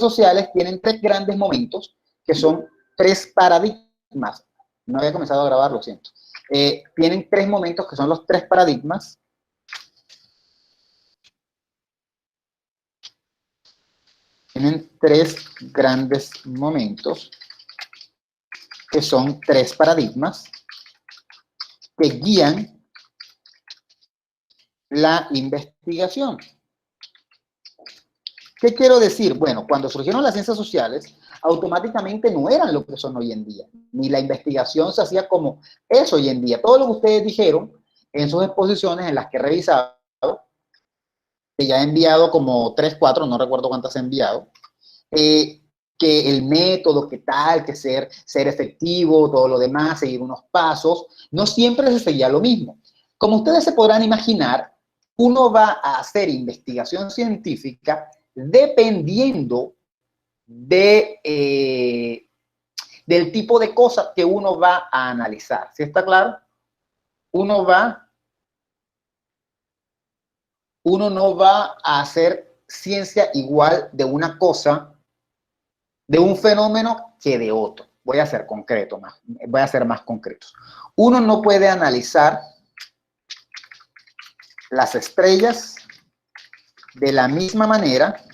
sociales tienen tres grandes momentos, que son tres paradigmas. No había comenzado a grabar, lo siento. Tienen tres momentos que son los tres paradigmas. Tienen tres grandes momentos, que son tres paradigmas, que guían la investigación. ¿Qué quiero decir? Bueno, cuando surgieron las ciencias sociales, automáticamente no eran lo que son hoy en día, ni la investigación se hacía como es hoy en día. Todo lo que ustedes dijeron en sus exposiciones, en las que he revisado, que ya he enviado como 3, 4, no recuerdo cuántas he enviado, que el método, que tal, que ser efectivo, todo lo demás, seguir unos pasos, no siempre se seguía lo mismo. Como ustedes se podrán imaginar, uno va a hacer investigación científica dependiendo de, del tipo de cosas que uno va a analizar. ¿Sí está claro? Uno no va a hacer ciencia igual de una cosa, de un fenómeno que de otro. Voy a ser concreto más, voy a ser más concretos. Uno no puede analizar las estrellas de la misma manera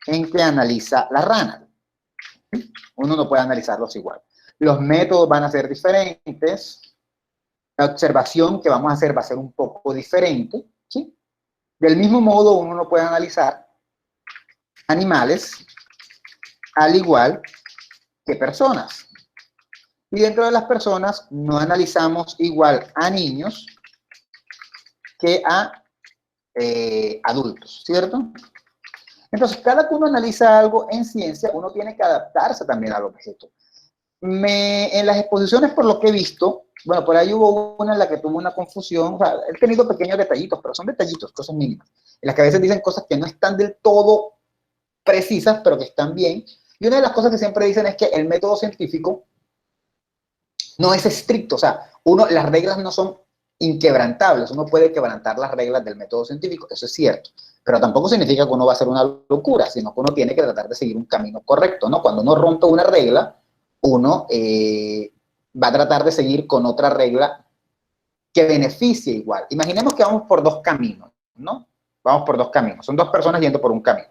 en que analiza la rana. Uno no puede analizarlos igual. Los métodos van a ser diferentes. La observación que vamos a hacer va a ser un poco diferente, ¿sí? Del mismo modo, uno no puede analizar animales al igual que personas. Y dentro de las personas no analizamos igual a niños que a adultos, ¿cierto? Entonces, cada que uno analiza algo en ciencia, uno tiene que adaptarse también al objeto. En las exposiciones, por lo que he visto, bueno, por ahí hubo una en la que tuvo una confusión, o sea, he tenido pequeños detallitos, pero son detallitos, cosas mínimas, en las que a veces dicen cosas que no están del todo precisas, pero que están bien. Y una de las cosas que siempre dicen es que el método científico no es estricto, o sea, las reglas no son inquebrantables, uno puede quebrantar las reglas del método científico, eso es cierto, pero tampoco significa que uno va a hacer una locura, sino que uno tiene que tratar de seguir un camino correcto, ¿no? Cuando uno rompe una regla, uno va a tratar de seguir con otra regla que beneficie igual. Imaginemos que vamos por dos caminos, ¿no? Vamos por dos caminos, son dos personas yendo por un camino.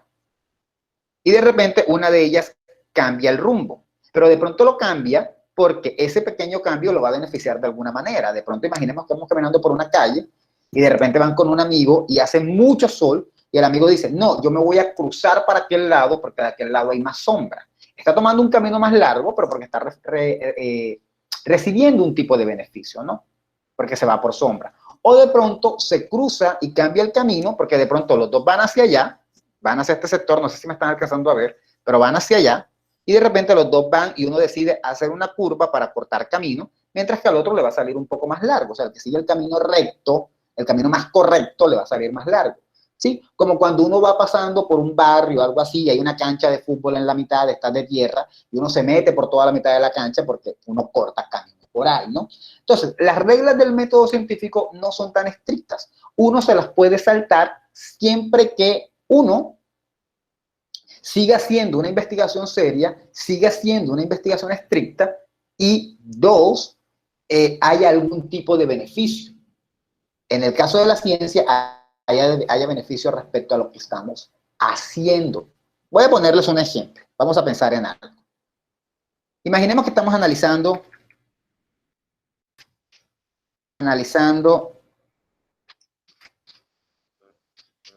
Y de repente una de ellas cambia el rumbo, pero de pronto lo cambia porque ese pequeño cambio lo va a beneficiar de alguna manera. De pronto imaginemos que vamos caminando por una calle y de repente van con un amigo y hace mucho sol y el amigo dice, no, yo me voy a cruzar para aquel lado porque de aquel lado hay más sombra. Está tomando un camino más largo, pero porque está recibiendo un tipo de beneficio, ¿no? Porque se va por sombra. O de pronto se cruza y cambia el camino porque de pronto los dos van hacia allá, van hacia este sector, no sé si me están alcanzando a ver, pero van hacia allá, y de repente los dos van y uno decide hacer una curva para cortar camino, mientras que al otro le va a salir un poco más largo. O sea, el que sigue el camino recto, el camino más correcto, le va a salir más largo. ¿Sí? Como cuando uno va pasando por un barrio o algo así, y hay una cancha de fútbol en la mitad, está de tierra, y uno se mete por toda la mitad de la cancha porque uno corta camino por ahí, ¿no? Entonces, las reglas del método científico no son tan estrictas. Uno se las puede saltar siempre que uno siga haciendo una investigación seria, siga haciendo una investigación estricta y dos, haya algún tipo de beneficio. En el caso de la ciencia, haya beneficio respecto a lo que estamos haciendo. Voy a ponerles un ejemplo. Vamos a pensar en algo. Imaginemos que estamos analizando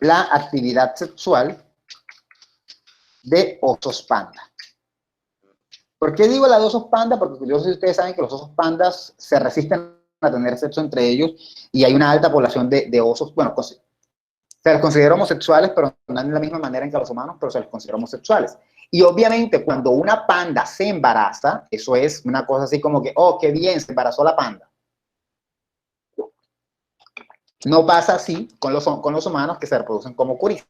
la actividad sexual de osos panda. ¿Por qué digo la de osos panda? Porque yo sé si ustedes saben que los osos pandas se resisten a tener sexo entre ellos y hay una alta población de osos, bueno, se les considera homosexuales, pero no de la misma manera en que a los humanos, pero se les considera homosexuales. Y obviamente cuando una panda se embaraza, eso es una cosa así como que, oh, qué bien, se embarazó la panda. No pasa así con los humanos que se reproducen como curis.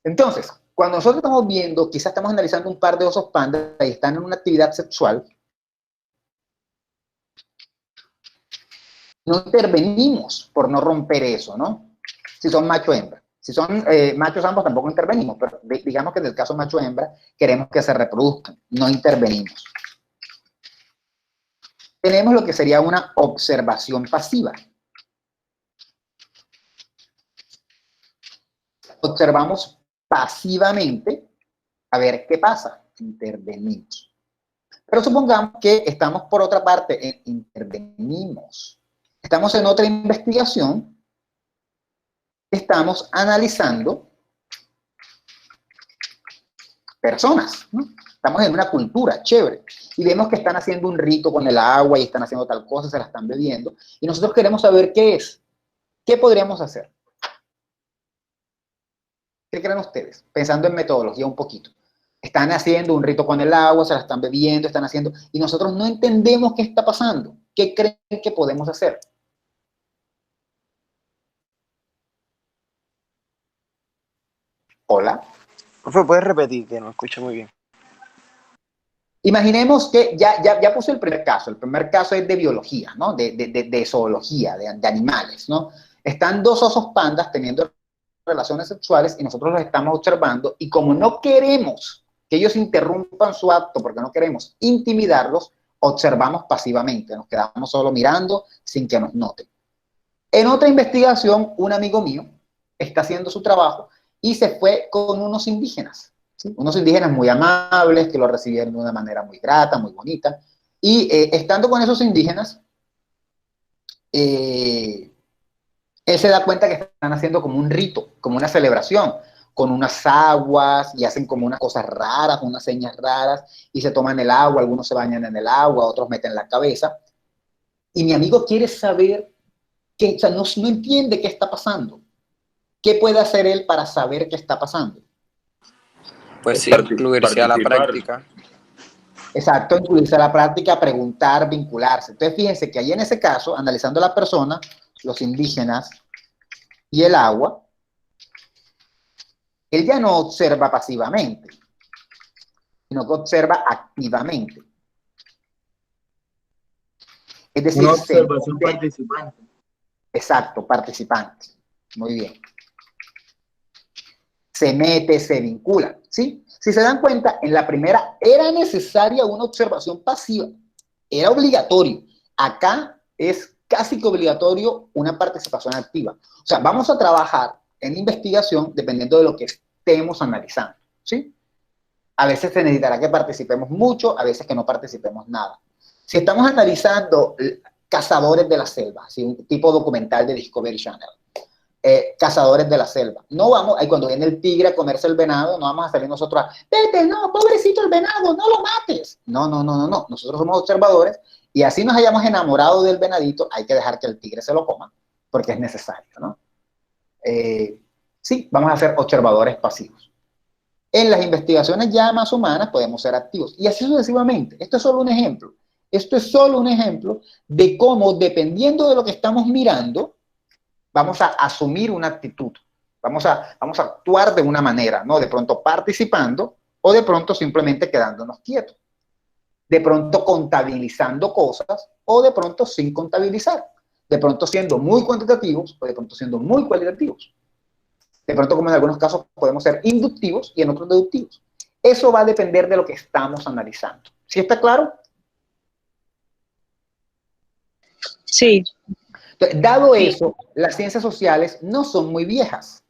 Entonces, cuando nosotros estamos viendo, quizás estamos analizando un par de osos pandas y están en una actividad sexual, no intervenimos por no romper eso, ¿no? Si son macho o hembra. Si son machos ambos, tampoco intervenimos, pero digamos que en el caso macho-hembra queremos que se reproduzcan, no intervenimos. Tenemos lo que sería una observación pasiva. Observamos pasivamente a ver qué pasa, intervenimos. Pero supongamos que estamos por otra parte, intervenimos. Estamos en otra investigación, estamos analizando personas, ¿no? Estamos en una cultura chévere y vemos que están haciendo un rito con el agua y están haciendo tal cosa, se la están bebiendo y nosotros queremos saber qué es, qué podríamos hacer. ¿Qué creen ustedes? Pensando en metodología un poquito. Están haciendo un rito con el agua, se la están bebiendo, están haciendo, y nosotros no entendemos qué está pasando. ¿Qué creen que podemos hacer? Hola. Profe, ¿puedes repetir? Que no escucho muy bien. Imaginemos que ya puse el primer caso. El primer caso es de biología, ¿no? De zoología, de animales, ¿no? Están dos osos pandas teniendo relaciones sexuales y nosotros los estamos observando y como no queremos que ellos interrumpan su acto porque no queremos intimidarlos, observamos pasivamente, nos quedamos solo mirando sin que nos noten. En otra investigación, un amigo mío está haciendo su trabajo y se fue con unos indígenas, ¿sí? Unos indígenas muy amables que lo recibieron de una manera muy grata, muy bonita, y estando con esos indígenas, él se da cuenta que están haciendo como un rito, como una celebración, con unas aguas y hacen como unas cosas raras, unas señas raras, y se toman el agua, algunos se bañan en el agua, otros meten la cabeza. Y mi amigo quiere saber, o sea, no entiende qué está pasando. ¿Qué puede hacer él para saber qué está pasando? Pues sí, incluirse a la práctica. Exacto, incluirse a la práctica, preguntar, vincularse. Entonces, fíjense que ahí en ese caso, analizando a la persona, los indígenas y el agua, él ya no observa pasivamente, sino que observa activamente. Es decir, una observación participante. Exacto, participante. Muy bien. Se mete, se vincula, ¿sí? Si se dan cuenta, en la primera era necesaria una observación pasiva, era obligatorio. Acá es casi que obligatorio una participación activa. O sea, vamos a trabajar en investigación dependiendo de lo que estemos analizando, ¿sí? A veces se necesitará que participemos mucho, a veces que no participemos nada. Si estamos analizando Cazadores de la Selva, ¿sí? Un tipo documental de Discovery Channel, Cazadores de la Selva. No vamos, ahí cuando viene el tigre a comerse el venado, no vamos a salir nosotros a, vete, no, pobrecito el venado, no lo mates. No. Nosotros somos observadores y así nos hayamos enamorado del venadito, hay que dejar que el tigre se lo coma, porque es necesario, ¿no? Sí, vamos a ser observadores pasivos. En las investigaciones ya más humanas podemos ser activos. Y así sucesivamente. Esto es solo un ejemplo. Esto es solo un ejemplo de cómo, dependiendo de lo que estamos mirando, vamos a asumir una actitud. Vamos a actuar de una manera, ¿no? De pronto participando o de pronto simplemente quedándonos quietos. De pronto contabilizando cosas o de pronto sin contabilizar. De pronto siendo muy cuantitativos o de pronto siendo muy cualitativos. De pronto, como en algunos casos, podemos ser inductivos y en otros deductivos. Eso va a depender de lo que estamos analizando. ¿Sí está claro? Sí. Entonces, dado eso, las ciencias sociales no son muy viejas.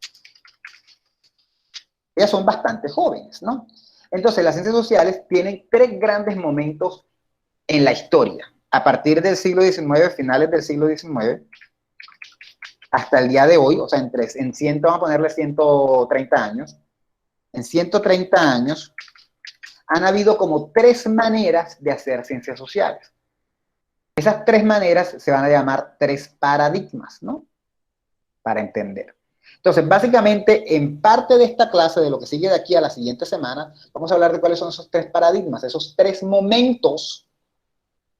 Ellas son bastante jóvenes, ¿no? Entonces, las ciencias sociales tienen tres grandes momentos en la historia. A partir del siglo XIX, finales del siglo XIX, hasta el día de hoy, o sea, vamos a ponerle 130 años, en 130 años han habido como tres maneras de hacer ciencias sociales. Esas tres maneras se van a llamar tres paradigmas, ¿no? Para entender. Entonces, básicamente, en parte de esta clase, de lo que sigue de aquí a la siguiente semana, vamos a hablar de cuáles son esos tres paradigmas, esos tres momentos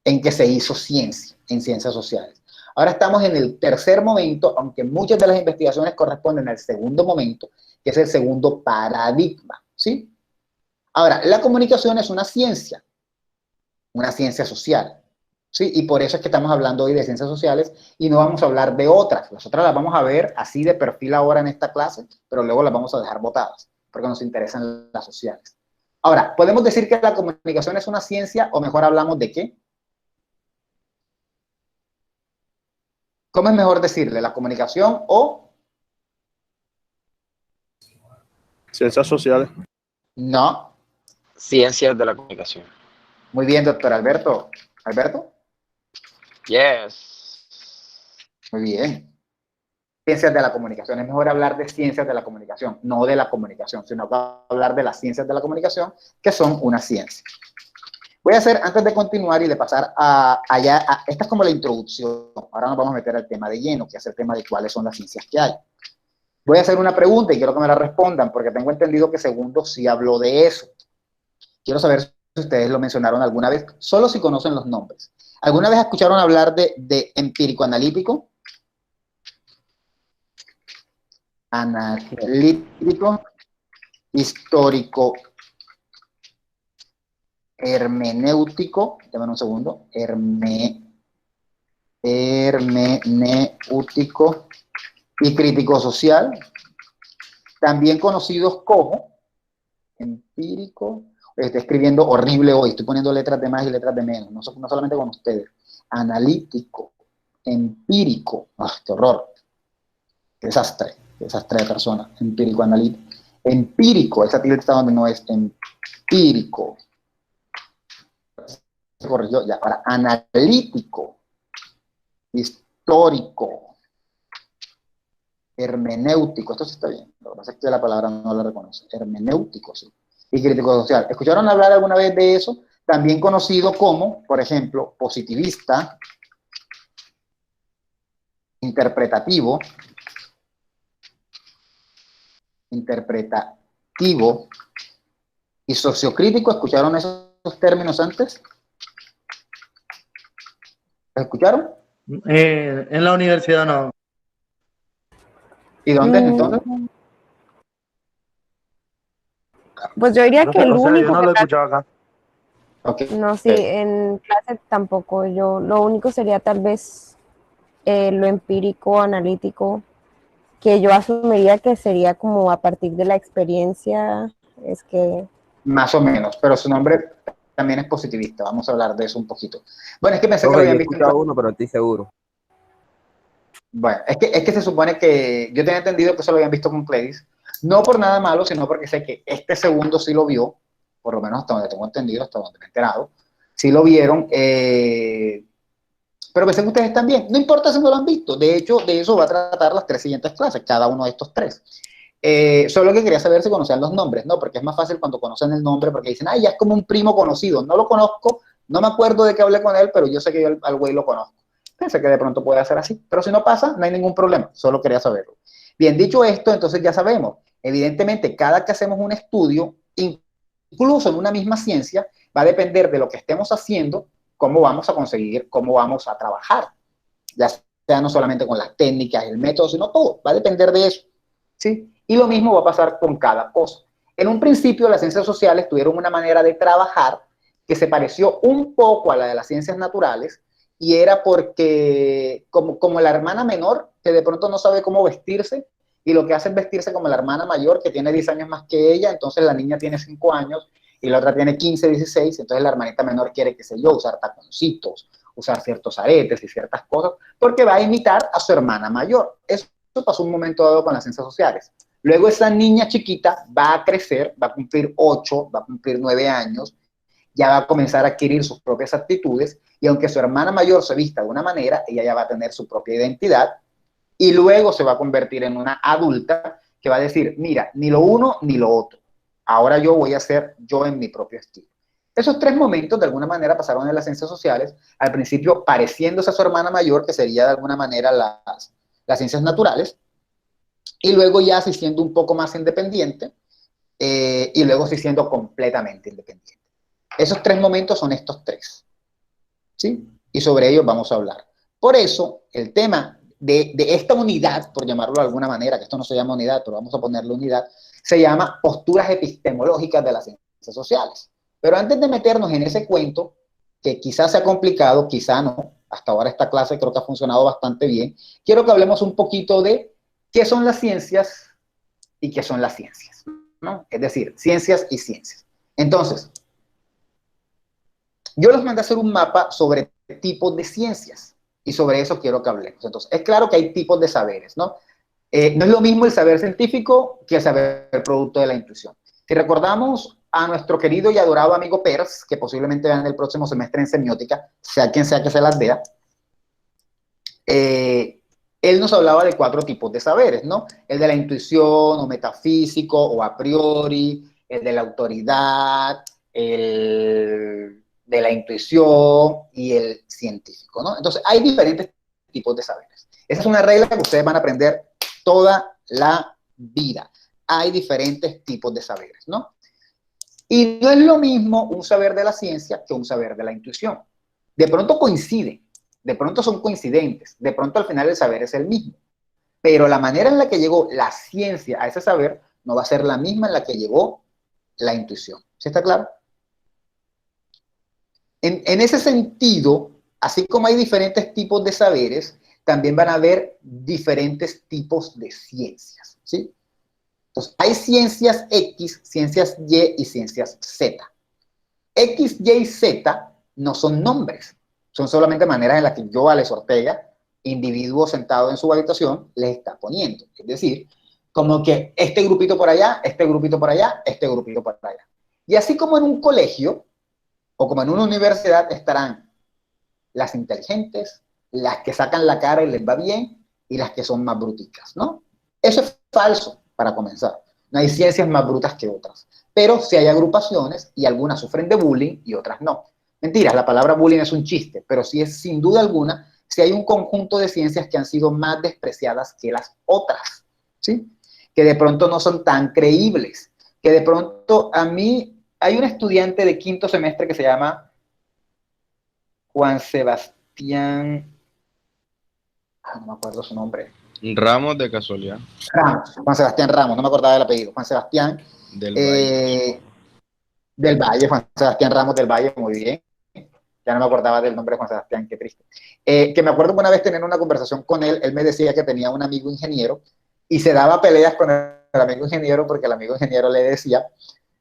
en que se hizo ciencia, en ciencias sociales. Ahora estamos en el tercer momento, aunque muchas de las investigaciones corresponden al segundo momento, que es el segundo paradigma, ¿sí? Ahora, la comunicación es una ciencia social. O ¿sí? Y por eso es que estamos hablando hoy de ciencias sociales y no vamos a hablar de otras. Las otras las vamos a ver así de perfil ahora en esta clase, pero luego las vamos a dejar botadas, porque nos interesan las sociales. Ahora, ¿podemos decir que la comunicación es una ciencia o mejor hablamos de qué? ¿Cómo es mejor decirle? ¿La comunicación o...? Ciencias sociales. No. Ciencias de la comunicación. Muy bien, doctor Alberto. ¿Alberto? Yes. Muy bien. Ciencias de la comunicación. Es mejor hablar de ciencias de la comunicación, no de la comunicación, sino hablar de las ciencias de la comunicación, que son una ciencia. Voy a hacer, antes de continuar y de pasar esta es como la introducción. Ahora nos vamos a meter al tema de lleno, que es el tema de cuáles son las ciencias que hay. Voy a hacer una pregunta y quiero que me la respondan, porque tengo entendido que Segundo sí habló de eso. Quiero saber si ustedes lo mencionaron alguna vez, solo si conocen los nombres. ¿Alguna vez escucharon hablar de empírico analítico? Analítico, histórico, hermenéutico, dame un segundo, hermenéutico y crítico social, también conocidos como empírico. Estoy escribiendo horrible hoy, estoy poniendo letras de más y letras de menos, no solamente con ustedes. Analítico, empírico, qué horror, qué desastre de persona, empírico, analítico. Empírico, esa tilde está donde no es, empírico. Se corrigió, ya, para analítico, histórico, hermenéutico, esto sí está bien, lo que pasa es que la palabra no la reconoce, hermenéutico, sí, y crítico social. ¿Escucharon hablar alguna vez de eso? También conocido como, por ejemplo, positivista, interpretativo y sociocrítico. ¿Escucharon esos términos antes? ¿Los escucharon? En la universidad no. ¿Y dónde entonces? Pues yo diría que el O sea, yo único no que lo he escuchado acá. Okay. no, sí, en clase tampoco. Yo lo único sería tal vez lo empírico, analítico, que yo asumiría que sería como a partir de la experiencia, es que... Más o menos, pero su nombre también es positivista. Vamos a hablar de eso un poquito. Bueno, es que pensé que lo Profe, yo habían he visto en escuchado clase. uno, pero estoy seguro. Bueno, es que se supone que yo tenía entendido que eso lo habían visto con Cledis, no por nada malo, sino porque sé que este segundo sí lo vio, por lo menos hasta donde tengo entendido, hasta donde me he enterado, sí lo vieron, pero pensé que ustedes también, no importa si no lo han visto, de hecho, de eso va a tratar las 3 siguientes clases, cada uno de estos 3. Solo que quería saber si conocían los nombres, ¿no? Porque es más fácil cuando conocen el nombre, porque dicen, ay, ya es como un primo conocido, no lo conozco, no me acuerdo de qué hablé con él, pero yo sé que yo al güey lo conozco. Pensé que de pronto puede ser así, pero si no pasa, no hay ningún problema, solo quería saberlo. Bien, dicho esto, entonces ya sabemos, evidentemente, cada que hacemos un estudio, incluso en una misma ciencia, va a depender de lo que estemos haciendo, cómo vamos a conseguir, cómo vamos a trabajar, ya sea no solamente con las técnicas, el método, sino todo, va a depender de eso, ¿sí? Y lo mismo va a pasar con cada cosa. En un principio, las ciencias sociales tuvieron una manera de trabajar que se pareció un poco a la de las ciencias naturales, y era porque como la hermana menor, que de pronto no sabe cómo vestirse, y lo que hace es vestirse como la hermana mayor, que tiene 10 años más que ella, entonces la niña tiene 5 años, y la otra tiene 15, 16, entonces la hermanita menor quiere, qué sé yo, usar taconcitos, usar ciertos aretes y ciertas cosas, porque va a imitar a su hermana mayor. Eso pasó un momento dado con las ciencias sociales. Luego esa niña chiquita va a crecer, va a cumplir 8, va a cumplir 9 años, ya va a comenzar a adquirir sus propias actitudes, y aunque su hermana mayor se vista de una manera, ella ya va a tener su propia identidad, y luego se va a convertir en una adulta que va a decir, mira, ni lo uno ni lo otro, ahora yo voy a ser yo en mi propio estilo. Esos 3 momentos de alguna manera pasaron en las ciencias sociales, al principio pareciéndose a su hermana mayor, que sería de alguna manera las ciencias naturales, y luego ya se siendo un poco más independiente, y luego se siendo completamente independiente. Esos 3 momentos son estos 3, ¿sí? Y sobre ellos vamos a hablar. Por eso, el tema de esta unidad, por llamarlo de alguna manera, que esto no se llama unidad, pero vamos a ponerle unidad, se llama posturas epistemológicas de las ciencias sociales. Pero antes de meternos en ese cuento, que quizás sea complicado, quizá no. Hasta ahora esta clase creo que ha funcionado bastante bien. Quiero que hablemos un poquito de qué son las ciencias y qué son las ciencias, ¿no? Es decir, ciencias y ciencias. Entonces, yo les mandé a hacer un mapa sobre tipos de ciencias y sobre eso quiero que hablemos. Entonces, es claro que hay tipos de saberes, ¿no? No es lo mismo el saber científico que el saber producto de la intuición. Si recordamos a nuestro querido y adorado amigo Peirce, que posiblemente vean el próximo semestre en semiótica, sea quien sea que se las vea, él nos hablaba de 4 tipos de saberes, ¿no? El de la intuición, o metafísico, o a priori, el de la autoridad, el de la intuición y el científico, ¿no? Entonces, hay diferentes tipos de saberes. Esa es una regla que ustedes van a aprender toda la vida. Hay diferentes tipos de saberes, ¿no? Y no es lo mismo un saber de la ciencia que un saber de la intuición. De pronto coinciden, de pronto son coincidentes, de pronto al final el saber es el mismo. Pero la manera en la que llegó la ciencia a ese saber no va a ser la misma en la que llegó la intuición. ¿Sí está claro? En ese sentido, así como hay diferentes tipos de saberes, también van a haber diferentes tipos de ciencias, ¿sí? Entonces, hay ciencias X, ciencias Y y ciencias Z. X, Y y Z no son nombres, son solamente maneras en las que yo, Alex Ortega, individuo sentado en su habitación, les está poniendo. Es decir, como que este grupito por allá, este grupito por allá, este grupito por allá. Y así como en un colegio o como en una universidad estarán las inteligentes, las que sacan la cara y les va bien, y las que son más bruticas, ¿no? Eso es falso, para comenzar. No hay ciencias más brutas que otras. Pero sí hay agrupaciones, y algunas sufren de bullying y otras no. Mentiras, la palabra bullying es un chiste, pero sí es sin duda alguna, sí hay un conjunto de ciencias que han sido más despreciadas que las otras, ¿sí? Que de pronto no son tan creíbles, que de pronto a mí, hay un estudiante de 5º semestre que se llama Juan Sebastián, no me acuerdo su nombre. Ramos de casualidad. Ramos, Juan Sebastián Ramos, no me acordaba del apellido. Juan Sebastián Del Valle. del Valle, Juan Sebastián Ramos del Valle, muy bien. Ya no me acordaba del nombre de Juan Sebastián, qué triste. Que me acuerdo que una vez teniendo una conversación con él me decía que tenía un amigo ingeniero y se daba peleas con el amigo ingeniero porque el amigo ingeniero le decía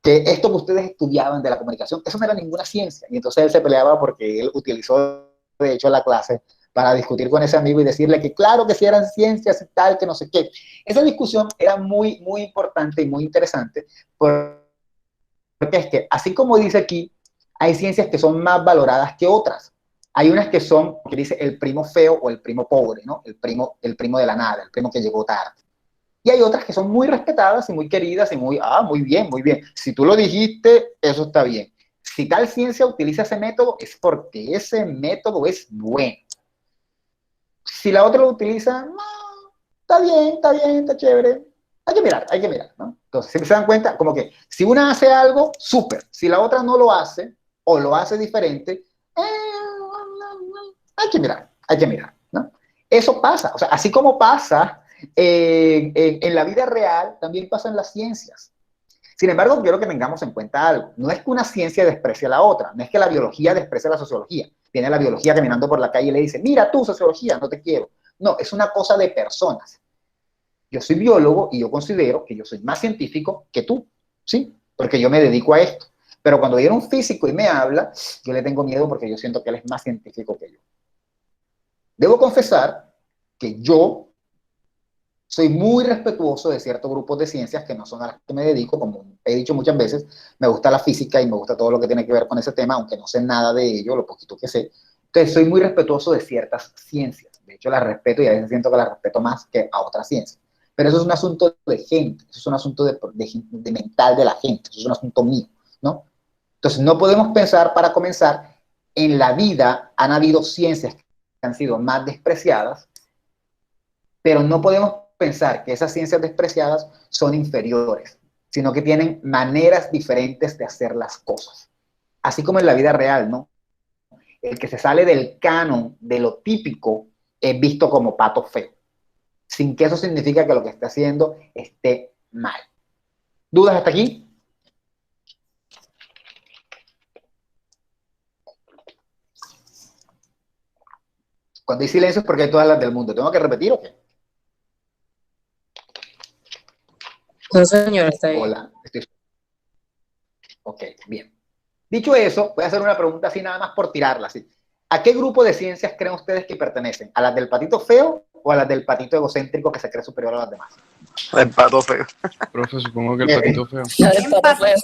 que esto que ustedes estudiaban de la comunicación, eso no era ninguna ciencia. Y entonces él se peleaba porque él utilizó, de hecho, la clase para discutir con ese amigo y decirle que claro que sí eran ciencias y tal, que no sé qué. Esa discusión era muy, muy importante y muy interesante porque es que, así como dice aquí, hay ciencias que son más valoradas que otras. Hay unas que son, que dice el primo feo o el primo pobre, ¿no? El primo de la nada, el primo que llegó tarde. Y hay otras que son muy respetadas y muy queridas y muy, muy bien, muy bien. Si tú lo dijiste, eso está bien. Si tal ciencia utiliza ese método, es porque ese método es bueno. Si la otra lo utiliza, no, está bien, está chévere. Hay que mirar, ¿no? Entonces, si se dan cuenta, como que si una hace algo, súper. Si la otra no lo hace, o lo hace diferente, hay que mirar, ¿no? Eso pasa, o sea, así como pasa en la vida real, también pasa en las ciencias. Sin embargo, quiero que tengamos en cuenta algo. No es que una ciencia desprecie a la otra, no es que la biología desprecie a la sociología. Viene la biología caminando por la calle y le dice, mira tú, sociología, no te quiero. No, es una cosa de personas. Yo soy biólogo y yo considero que yo soy más científico que tú, ¿sí? Porque yo me dedico a esto. Pero cuando viene un físico y me habla, yo le tengo miedo porque yo siento que él es más científico que yo. Debo confesar que yo soy muy respetuoso de ciertos grupos de ciencias que no son a las que me dedico, como he dicho muchas veces, me gusta la física y me gusta todo lo que tiene que ver con ese tema, aunque no sé nada de ello, lo poquito que sé. Entonces soy muy respetuoso de ciertas ciencias. De hecho, las respeto y a veces siento que las respeto más que a otras ciencias. Pero eso es un asunto de gente, eso es un asunto de mental de la gente, eso es un asunto mío, ¿no? Entonces no podemos pensar, para comenzar, en la vida han habido ciencias que han sido más despreciadas, pero no podemos pensar que esas ciencias despreciadas son inferiores, sino que tienen maneras diferentes de hacer las cosas. Así como en la vida real, ¿no? El que se sale del canon, de lo típico, es visto como pato feo, sin que eso significa que lo que está haciendo esté mal. ¿Dudas hasta aquí? Cuando hay silencio es porque hay todas las del mundo. ¿Tengo que repetir o qué? No, señor, está bien. Hola. Ok, bien. Dicho eso, voy a hacer una pregunta así nada más por tirarla. ¿Sí? ¿A qué grupo de ciencias creen ustedes que pertenecen? ¿A las del patito feo o a las del patito egocéntrico que se cree superior a las demás? El pato feo. Profe, supongo que el patito feo. El pato feo.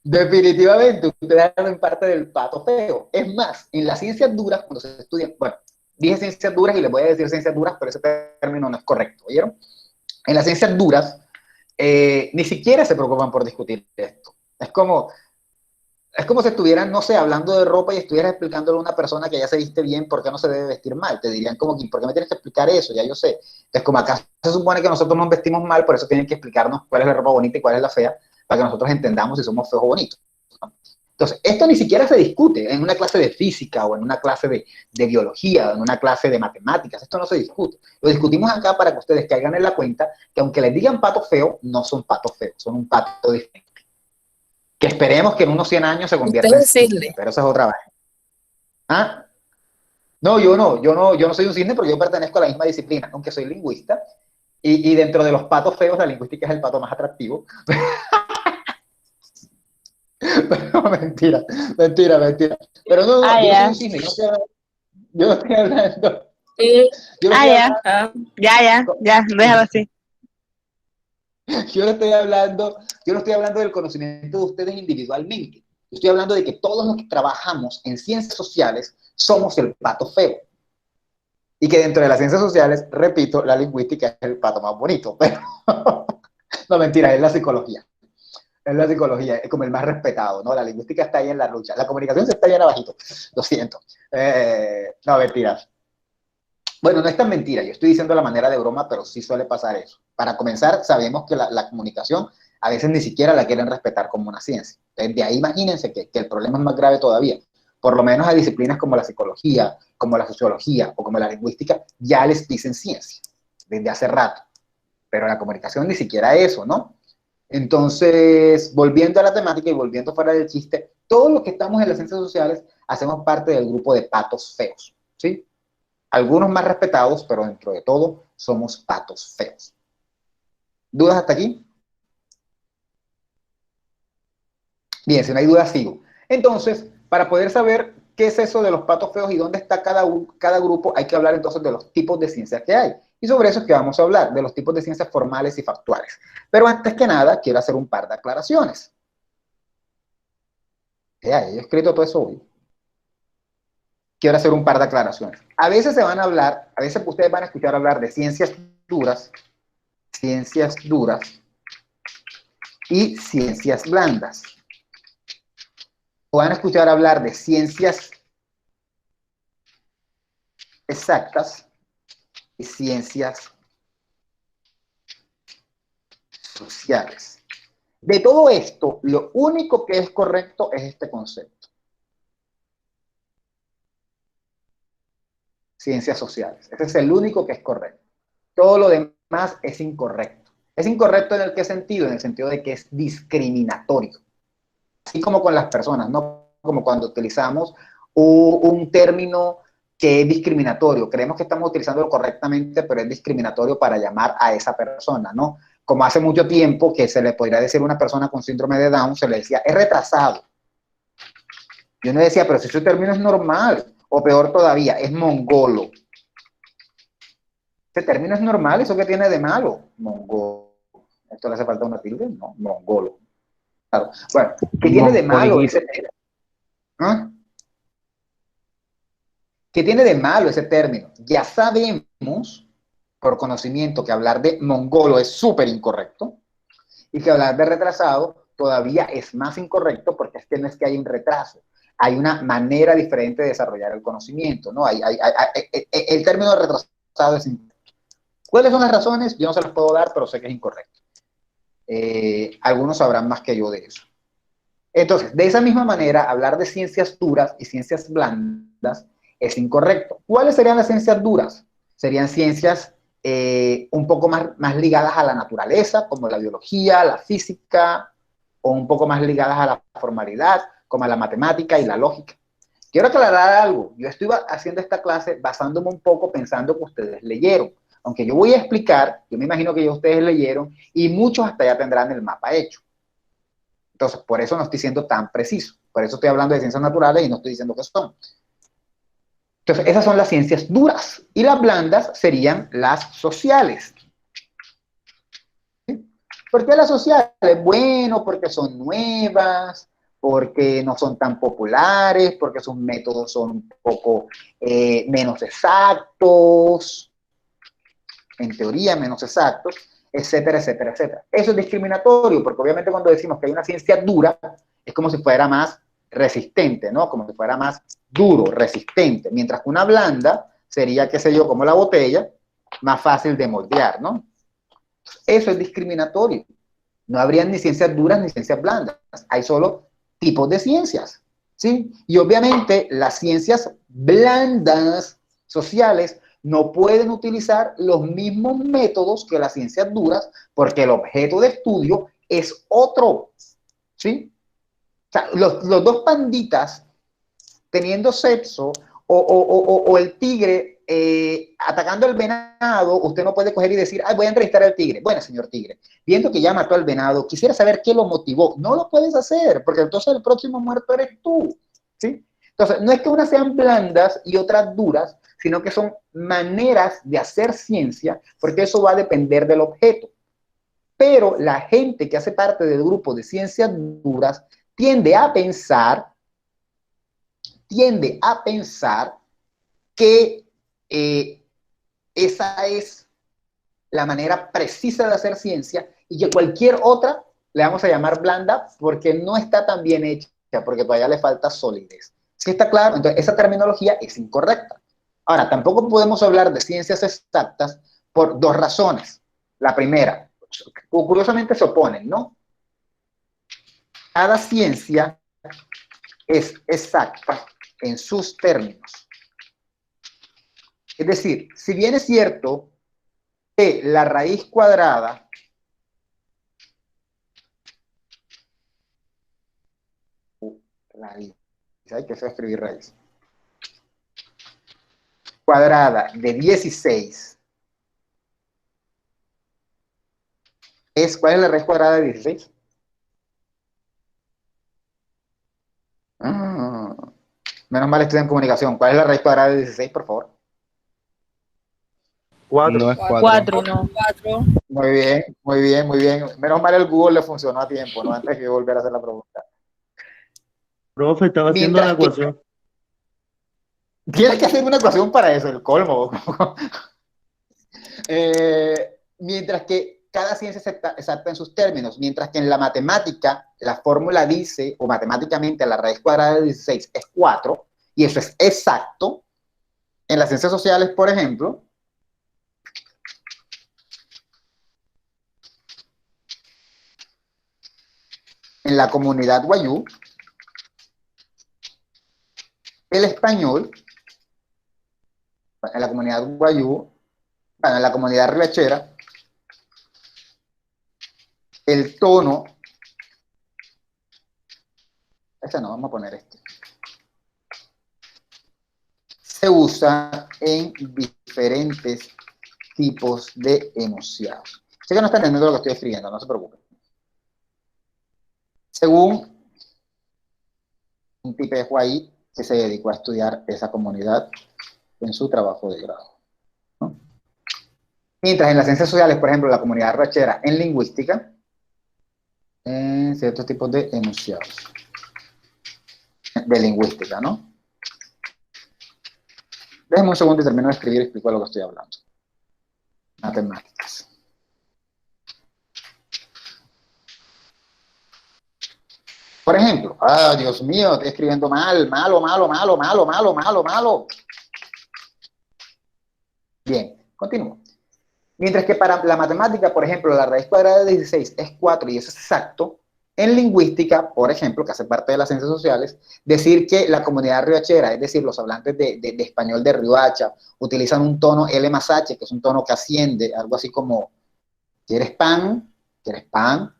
Definitivamente, ustedes hacen parte del pato feo. Es más, en las ciencias duras, cuando se estudian, bueno, dije ciencias duras y les voy a decir ciencias duras, pero ese término no es correcto, ¿oyeron? En las ciencias duras, ni siquiera se preocupan por discutir esto. Es como si estuvieran, no sé, hablando de ropa y estuvieras explicándole a una persona que ya se viste bien por qué no se debe vestir mal. Te dirían como, ¿por qué me tienes que explicar eso? Ya yo sé. Es como acá se supone que nosotros nos vestimos mal, por eso tienen que explicarnos cuál es la ropa bonita y cuál es la fea, para que nosotros entendamos si somos feos o bonitos, ¿no? Entonces, esto ni siquiera se discute en una clase de física o en una clase de biología o en una clase de matemáticas. Esto no se discute. Lo discutimos acá para que ustedes caigan en la cuenta que aunque les digan pato feo, no son patos feos, son un pato diferente. Que esperemos que en unos 100 años se convierta en cisne, pero esa es otra vaina. ¿Ah? No, yo no soy un cisne porque yo pertenezco a la misma disciplina, aunque soy lingüista, y dentro de los patos feos, la lingüística es el pato más atractivo. Pero mentira. Pero no, yo soy un cisne, yo no estoy hablando. Ya, déjalo así. Yo no estoy hablando del conocimiento de ustedes individualmente. Yo estoy hablando de que todos los que trabajamos en ciencias sociales somos el pato feo. Y que dentro de las ciencias sociales, repito, la lingüística es el pato más bonito. Pero no, mentira, es la psicología. Es la psicología, es como el más respetado, ¿no? La lingüística está ahí en la lucha. La comunicación se está bien abajito. Lo siento. No, mentiras. Bueno, no es tan mentira, yo estoy diciendo la manera de broma, pero sí suele pasar eso. Para comenzar, sabemos que la comunicación a veces ni siquiera la quieren respetar como una ciencia. De ahí imagínense que el problema es más grave todavía. Por lo menos a disciplinas como la psicología, como la sociología o como la lingüística, ya les dicen ciencia, desde hace rato. Pero la comunicación ni siquiera eso, ¿no? Entonces, volviendo a la temática y volviendo fuera del chiste, todos los que estamos en las ciencias sociales hacemos parte del grupo de patos feos, ¿sí? Algunos más respetados, pero dentro de todo somos patos feos. ¿Dudas hasta aquí? Bien, si no hay dudas, sigo. Entonces, para poder saber qué es eso de los patos feos y dónde está cada grupo, hay que hablar entonces de los tipos de ciencias que hay. Y sobre eso es que vamos a hablar, de los tipos de ciencias formales y factuales. Pero antes que nada, quiero hacer un par de aclaraciones. Yo he escrito todo eso hoy. Quiero hacer un par de aclaraciones. A veces ustedes van a escuchar hablar de ciencias duras y ciencias blandas. O van a escuchar hablar de ciencias exactas y ciencias sociales. De todo esto, lo único que es correcto es este concepto. Ciencias sociales. Ese es el único que es correcto. Todo lo demás es incorrecto. ¿Es incorrecto en qué sentido? En el sentido de que es discriminatorio. Así como con las personas, ¿no? Como cuando utilizamos un término que es discriminatorio. Creemos que estamos utilizándolo correctamente, pero es discriminatorio para llamar a esa persona, ¿no? Como hace mucho tiempo que se le podría decir a una persona con síndrome de Down, se le decía, es retrasado. Y uno decía, pero si ese término es normal. O peor todavía, es mongolo. Ese término es normal, ¿eso qué tiene de malo? Mongolo. ¿Esto le hace falta una tilde? No, mongolo. Claro. Bueno, ¿qué tiene de malo ese término? ¿Ah? ¿Qué tiene de malo ese término? Ya sabemos, por conocimiento, que hablar de mongolo es súper incorrecto y que hablar de retrasado todavía es más incorrecto porque es que no es que hay un retraso. Hay una manera diferente de desarrollar el conocimiento, ¿no? El término retrasado es incorrecto. ¿Cuáles son las razones? Yo no se las puedo dar, pero sé que es incorrecto. Algunos sabrán más que yo de eso. Entonces, de esa misma manera, hablar de ciencias duras y ciencias blandas es incorrecto. ¿Cuáles serían las ciencias duras? Serían ciencias un poco más ligadas a la naturaleza, como la biología, la física, o un poco más ligadas a la formalidad, como a la matemática y la lógica. quiero aclarar algo. Yo estoy haciendo esta clase basándome un poco pensando que ustedes leyeron. Aunque yo voy a explicar, yo me imagino que ya ustedes leyeron y muchos hasta ya tendrán el mapa hecho. Entonces, por eso no estoy siendo tan preciso. Por eso estoy hablando de ciencias naturales y no estoy diciendo qué son. Entonces, esas son las ciencias duras. Y las blandas serían las sociales. ¿Sí? ¿Por qué las sociales? Bueno, porque son nuevas, porque no son tan populares, porque sus métodos son un poco menos exactos, en teoría menos exactos, etcétera, etcétera, etcétera. Eso es discriminatorio, porque obviamente cuando decimos que hay una ciencia dura, es como si fuera más resistente, ¿no? Como si fuera más duro, resistente, mientras que una blanda sería, qué sé yo, como la botella, más fácil de moldear, ¿no? Eso es discriminatorio. No habrían ni ciencias duras ni ciencias blandas, hay solo tipos de ciencias, ¿sí? Y obviamente las ciencias blandas sociales no pueden utilizar los mismos métodos que las ciencias duras porque el objeto de estudio es otro, ¿sí? O sea, los dos panditas teniendo sexo o el tigre atacando al venado, usted no puede coger y decir, ay, voy a entrevistar al tigre. Bueno, señor tigre, viendo que ya mató al venado, quisiera saber qué lo motivó. No lo puedes hacer, porque entonces el próximo muerto eres tú, ¿sí? Entonces, no es que unas sean blandas y otras duras, sino que son maneras de hacer ciencia, porque eso va a depender del objeto. Pero la gente que hace parte del grupo de ciencias duras tiende a pensar que esa es la manera precisa de hacer ciencia y que cualquier otra le vamos a llamar blanda porque no está tan bien hecha, porque todavía le falta solidez. ¿Sí está claro? Entonces, esa terminología es incorrecta. Ahora, tampoco podemos hablar de ciencias exactas por dos razones. La primera, curiosamente se oponen, ¿no? Cada ciencia es exacta en sus términos. Es decir, si bien es cierto que la raíz cuadrada hay que escribir raíz cuadrada de 16 ¿cuál es la raíz cuadrada de 16? Menos mal estoy en comunicación. ¿Cuál es la raíz cuadrada de 16, por favor? 4. No es 4. 4, no. Muy bien, muy bien, muy bien. Menos mal el Google le funcionó a tiempo, ¿no? Antes que volver a hacer la pregunta. Profe, estaba haciendo la ecuación. Tienes que hacer una ecuación para eso, el colmo. Mientras que cada ciencia es exacta en sus términos, mientras que en la matemática la fórmula dice, o matemáticamente la raíz cuadrada de 16 es 4, y eso es exacto. En las ciencias sociales, por ejemplo, en la comunidad wayú, el español, en la comunidad wayú, bueno, en la comunidad ribachera, el tono, este no, vamos a poner este, se usa en diferentes tipos de enunciados. Sé que no está entendiendo lo que estoy escribiendo, no se preocupen. Según un tipejo ahí que se dedicó a estudiar esa comunidad en su trabajo de grado, ¿no? Mientras en las ciencias sociales, por ejemplo, la comunidad rachera en lingüística, en ciertos tipos de enunciados de lingüística, ¿no? Déjenme un segundo y termino de escribir y explico de lo que estoy hablando. Matemáticas. Por ejemplo, Dios mío, estoy escribiendo mal, malo. Bien, continúo. Mientras que para la matemática, por ejemplo, la raíz cuadrada de 16 es 4 y eso es exacto, en lingüística, por ejemplo, que hace parte de las ciencias sociales, decir que la comunidad riohachera, es decir, los hablantes de español de Riohacha, utilizan un tono L más H, que es un tono que asciende, algo así como, ¿quieres pan? ¿Quieres pan?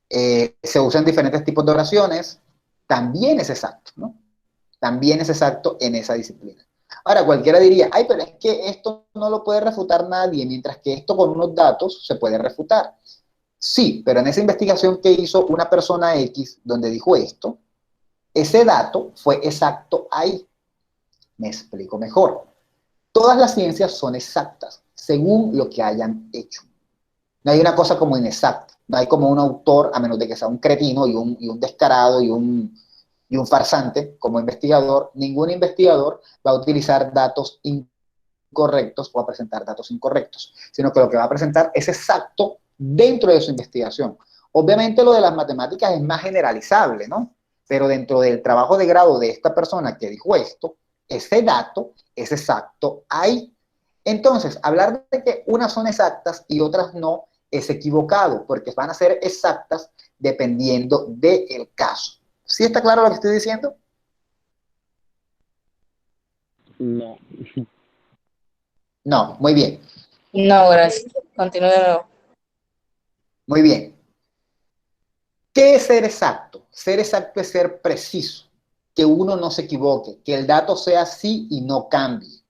Se usan diferentes tipos de oraciones, también es exacto, ¿no? también es exacto en esa disciplina. Ahora, cualquiera diría, ay, pero es que esto no lo puede refutar nadie, mientras que esto con unos datos se puede refutar. Sí, pero en esa investigación que hizo una persona X, donde dijo esto, ese dato fue exacto ahí. Me explico mejor. Todas las ciencias son exactas, según lo que hayan hecho. No hay una cosa como inexacta. No hay como un autor, a menos de que sea un cretino y un descarado y un farsante como investigador. Ningún investigador va a utilizar datos incorrectos o a presentar datos incorrectos, sino que lo que va a presentar es exacto dentro de su investigación. Obviamente lo de las matemáticas es más generalizable, ¿no? Pero dentro del trabajo de grado de esta persona que dijo esto, ese dato es exacto ahí. Entonces, hablar de que unas son exactas y otras no es equivocado, porque van a ser exactas dependiendo del caso. ¿Sí está claro lo que estoy diciendo? No. No, muy bien. No, gracias. Continúe de nuevo. Muy bien. ¿Qué es ser exacto? Ser exacto es ser preciso, que uno no se equivoque, que el dato sea así y no cambie.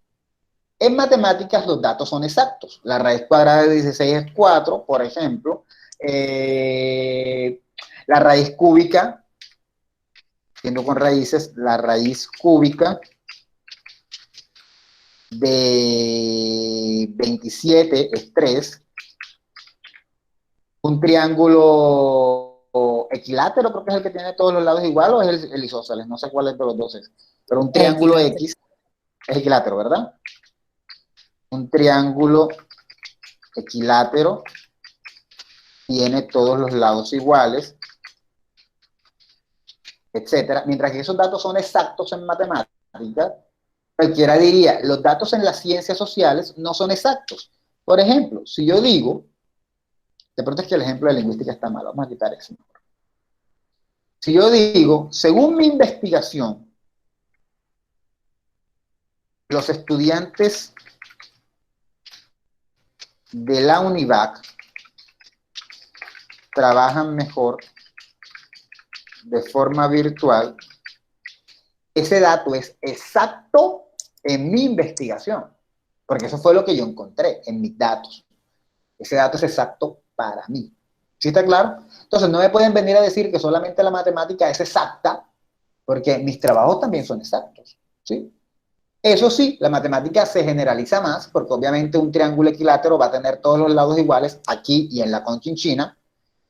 En matemáticas los datos son exactos. La raíz cuadrada de 16 es 4, por ejemplo. La raíz cúbica, siendo con raíces, la raíz cúbica de 27 es 3. Un triángulo equilátero, creo que es el que tiene todos los lados igual, o es el isósceles, no sé cuál es de los dos es. Pero un triángulo X es equilátero, ¿verdad? Un triángulo equilátero tiene todos los lados iguales, etcétera. Mientras que esos datos son exactos en matemáticas, cualquiera diría, los datos en las ciencias sociales no son exactos. Por ejemplo, si yo digo, de pronto es que el ejemplo de lingüística está mal, vamos a quitar eso. Si yo digo, según mi investigación, los estudiantes de la UNIVAC trabajan mejor de forma virtual, ese dato es exacto en mi investigación, porque eso fue lo que yo encontré en mis datos. Ese dato es exacto para mí. ¿Sí está claro? Entonces no me pueden venir a decir que solamente la matemática es exacta, porque mis trabajos también son exactos. ¿Sí? Eso sí, la matemática se generaliza más, porque obviamente un triángulo equilátero va a tener todos los lados iguales aquí y en la Conchinchina,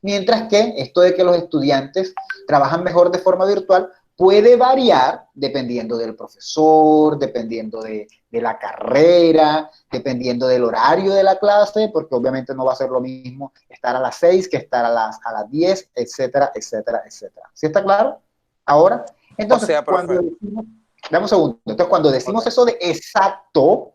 mientras que esto de que los estudiantes trabajan mejor de forma virtual puede variar dependiendo del profesor, dependiendo de la carrera, dependiendo del horario de la clase, porque obviamente no va a ser lo mismo estar a las 6 que estar a las 10, etcétera, etcétera, etcétera. ¿Sí está claro? Ahora, entonces, O sea, cuando profe. decimos, dame un segundo, entonces cuando decimos eso de exacto,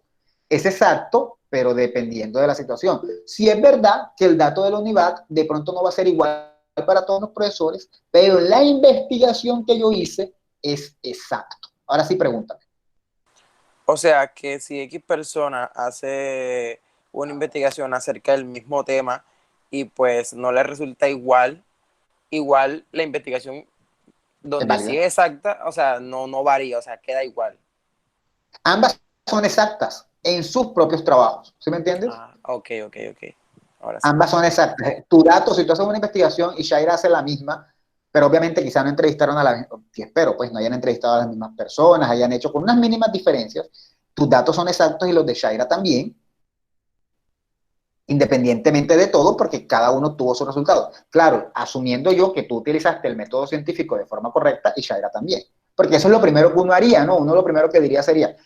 es exacto, pero dependiendo de la situación. Si es verdad que el dato de la UNIVAC de pronto no va a ser igual para todos los profesores, pero la investigación que yo hice es exacto. Ahora sí, pregúntame. O sea, que si X persona hace una investigación acerca del mismo tema y pues no le resulta igual la investigación ¿Es donde sí válida? es exacta, o sea, no varía, o sea, queda igual. Ambas son exactas en sus propios trabajos. ¿Sí me entiendes? Ah, ok. Ahora sí. Ambas son exactas. Tu dato, si tú haces una investigación y Shaira hace la misma, pero obviamente quizá no entrevistaron a la misma, y espero pues no hayan entrevistado a las mismas personas, hayan hecho con unas mínimas diferencias, tus datos son exactos y los de Shaira también, independientemente de todo, porque cada uno tuvo su resultado. Claro, asumiendo yo que tú utilizaste el método científico de forma correcta y Shaira también, porque eso es lo primero que uno haría, ¿no? Uno lo primero que diría sería,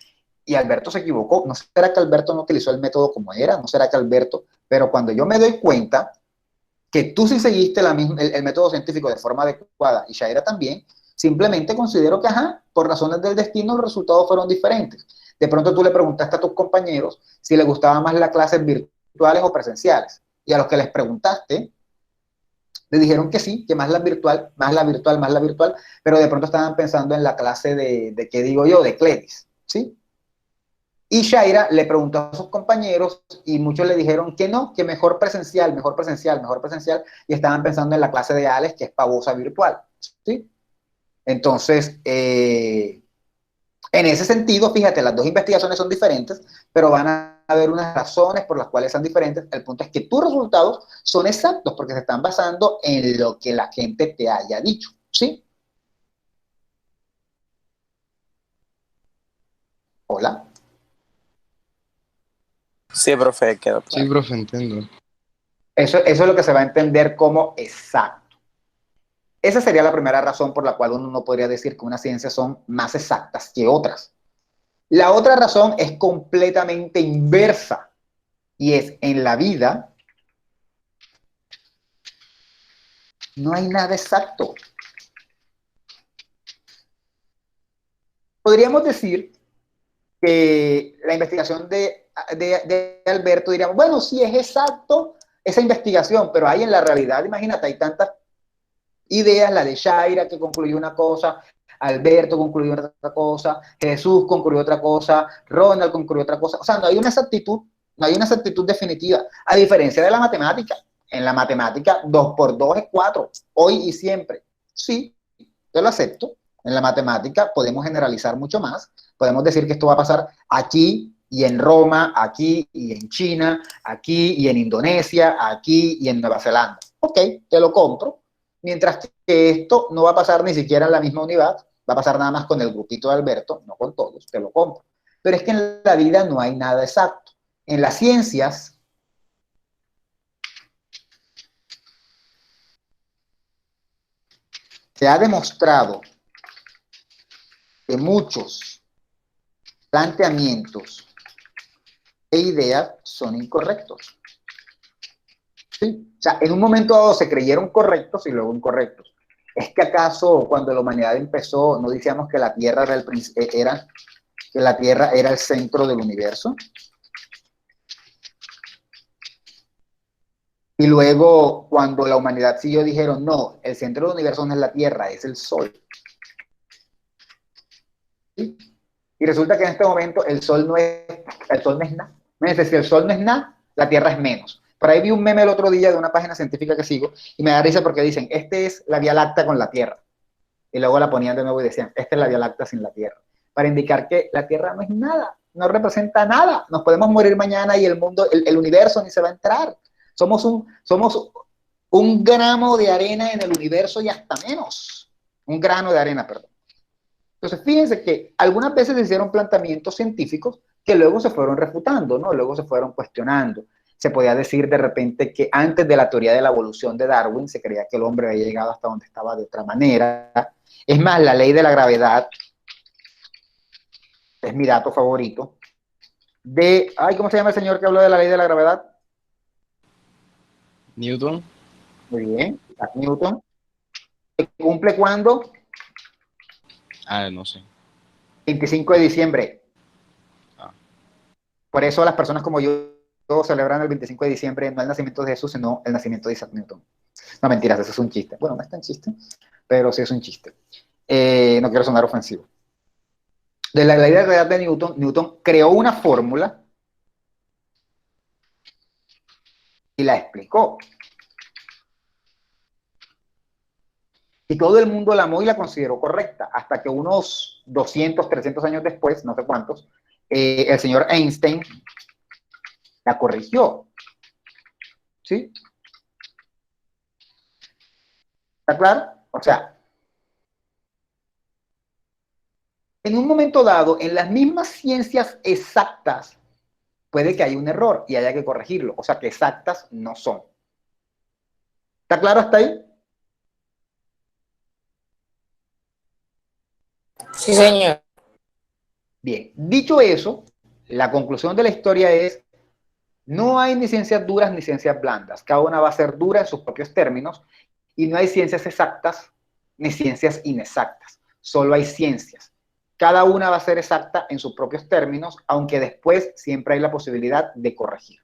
y Alberto se equivocó, ¿no será que Alberto no utilizó el método como era? ¿No será que Alberto? Pero cuando yo me doy cuenta que tú sí seguiste el método científico de forma adecuada y Shaira también, simplemente considero que, por razones del destino los resultados fueron diferentes. De pronto tú le preguntaste a tus compañeros si les gustaba más las clases virtuales o presenciales, y a los que les preguntaste, le dijeron que sí, que más la virtual, pero de pronto estaban pensando en la clase de ¿qué digo yo? De Cledis, ¿sí? Y Shaira le preguntó a sus compañeros y muchos le dijeron que no, que mejor presencial, y estaban pensando en la clase de Alex, que es pavosa virtual, ¿sí? Entonces, En ese sentido, fíjate, las dos investigaciones son diferentes, pero van a haber unas razones por las cuales son diferentes. El punto es que tus resultados son exactos porque se están basando en lo que la gente te haya dicho, ¿sí? Hola. Sí, profe, quedó Sí, claro. profe, entiendo. Eso es lo que se va a entender como exacto. Esa sería la primera razón por la cual uno no podría decir que unas ciencias son más exactas que otras. La otra razón es completamente inversa y es en la vida no hay nada exacto. Podríamos decir que la investigación de Alberto, diríamos, bueno, sí es exacto esa investigación, pero hay en la realidad, imagínate, hay tantas ideas, la de Shaira que concluyó una cosa, Alberto concluyó otra cosa, Jesús concluyó otra cosa, Ronald concluyó otra cosa, o sea, no hay una exactitud, no hay una exactitud definitiva, a diferencia de la matemática. En la matemática, 2 por 2 es 4, hoy y siempre. Sí, yo lo acepto. En la matemática podemos generalizar mucho más, podemos decir que esto va a pasar aquí y en Roma, aquí y en China, aquí y en Indonesia, aquí y en Nueva Zelanda. Ok, te lo compro. Mientras que esto no va a pasar ni siquiera en la misma unidad, va a pasar nada más con el grupito de Alberto, no con todos, te lo compro. Pero es que en la vida no hay nada exacto. En las ciencias, se ha demostrado que muchos planteamientos e ideas son incorrectos. ¿Sí? O sea, en un momento dado se creyeron correctos y luego incorrectos. ¿Es que acaso cuando la humanidad empezó no decíamos que la Tierra era el centro del universo? Y luego, cuando la humanidad siguió, dijeron, no, el centro del universo no es la Tierra, es el Sol. ¿Sí? Y resulta que en este momento el Sol no es nada. Es decir, si el Sol no es nada, la Tierra es menos. Por ahí vi un meme el otro día de una página científica que sigo y me da risa porque dicen, este es la Vía Láctea con la Tierra. Y luego la ponían de nuevo y decían, esta es la Vía Láctea sin la Tierra. Para indicar que la Tierra no es nada, no representa nada. Nos podemos morir mañana y el mundo, el universo ni se va a entrar. Somos un gramo de arena en el universo y hasta menos. Un grano de arena, perdón. Entonces, fíjense que algunas veces se hicieron planteamientos científicos que luego se fueron refutando, ¿no? Luego se fueron cuestionando. Se podía decir de repente que antes de la teoría de la evolución de Darwin se creía que el hombre había llegado hasta donde estaba de otra manera. Es más, la ley de la gravedad es mi dato favorito. ¿Cómo se llama el señor que habló de la ley de la gravedad? Newton, Muy bien, Isaac Newton. ¿Se cumple cuándo? no sé. 25 de diciembre. Ah. Por eso las personas como yo celebran el 25 de diciembre no el nacimiento de Jesús, sino el nacimiento de Isaac Newton. No, mentiras, eso es un chiste. Bueno, no es tan chiste, pero sí es un chiste. No quiero sonar ofensivo. De la ley de la gravedad de Newton, Newton creó una fórmula y la explicó. Y todo el mundo la amó y la consideró correcta, hasta que unos 200, 300 años después, no sé cuántos, el señor Einstein la corrigió. ¿Sí? ¿Está claro? O sea, en un momento dado, en las mismas ciencias exactas, puede que haya un error y haya que corregirlo. O sea, que exactas no son. ¿Está claro hasta ahí? Sí, señor. Bien, dicho eso, la conclusión de la historia es, no hay ni ciencias duras ni ciencias blandas. Cada una va a ser dura en sus propios términos y no hay ciencias exactas ni ciencias inexactas. Solo hay ciencias. Cada una va a ser exacta en sus propios términos, aunque después siempre hay la posibilidad de corregir.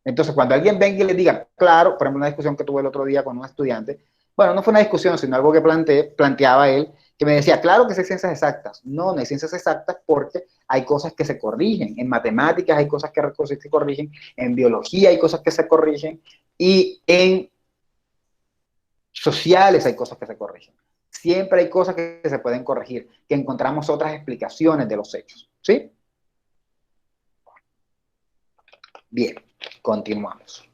Entonces, cuando alguien venga y le diga, claro, por ejemplo, una discusión que tuve el otro día con un estudiante, bueno, no fue una discusión, sino algo que planteaba él, que me decía, claro que sí hay ciencias exactas. No, no hay ciencias exactas porque hay cosas que se corrigen. En matemáticas hay cosas que se corrigen, en biología hay cosas que se corrigen, y en sociales hay cosas que se corrigen. Siempre hay cosas que se pueden corregir, que encontramos otras explicaciones de los hechos, ¿sí? Bien, continuamos.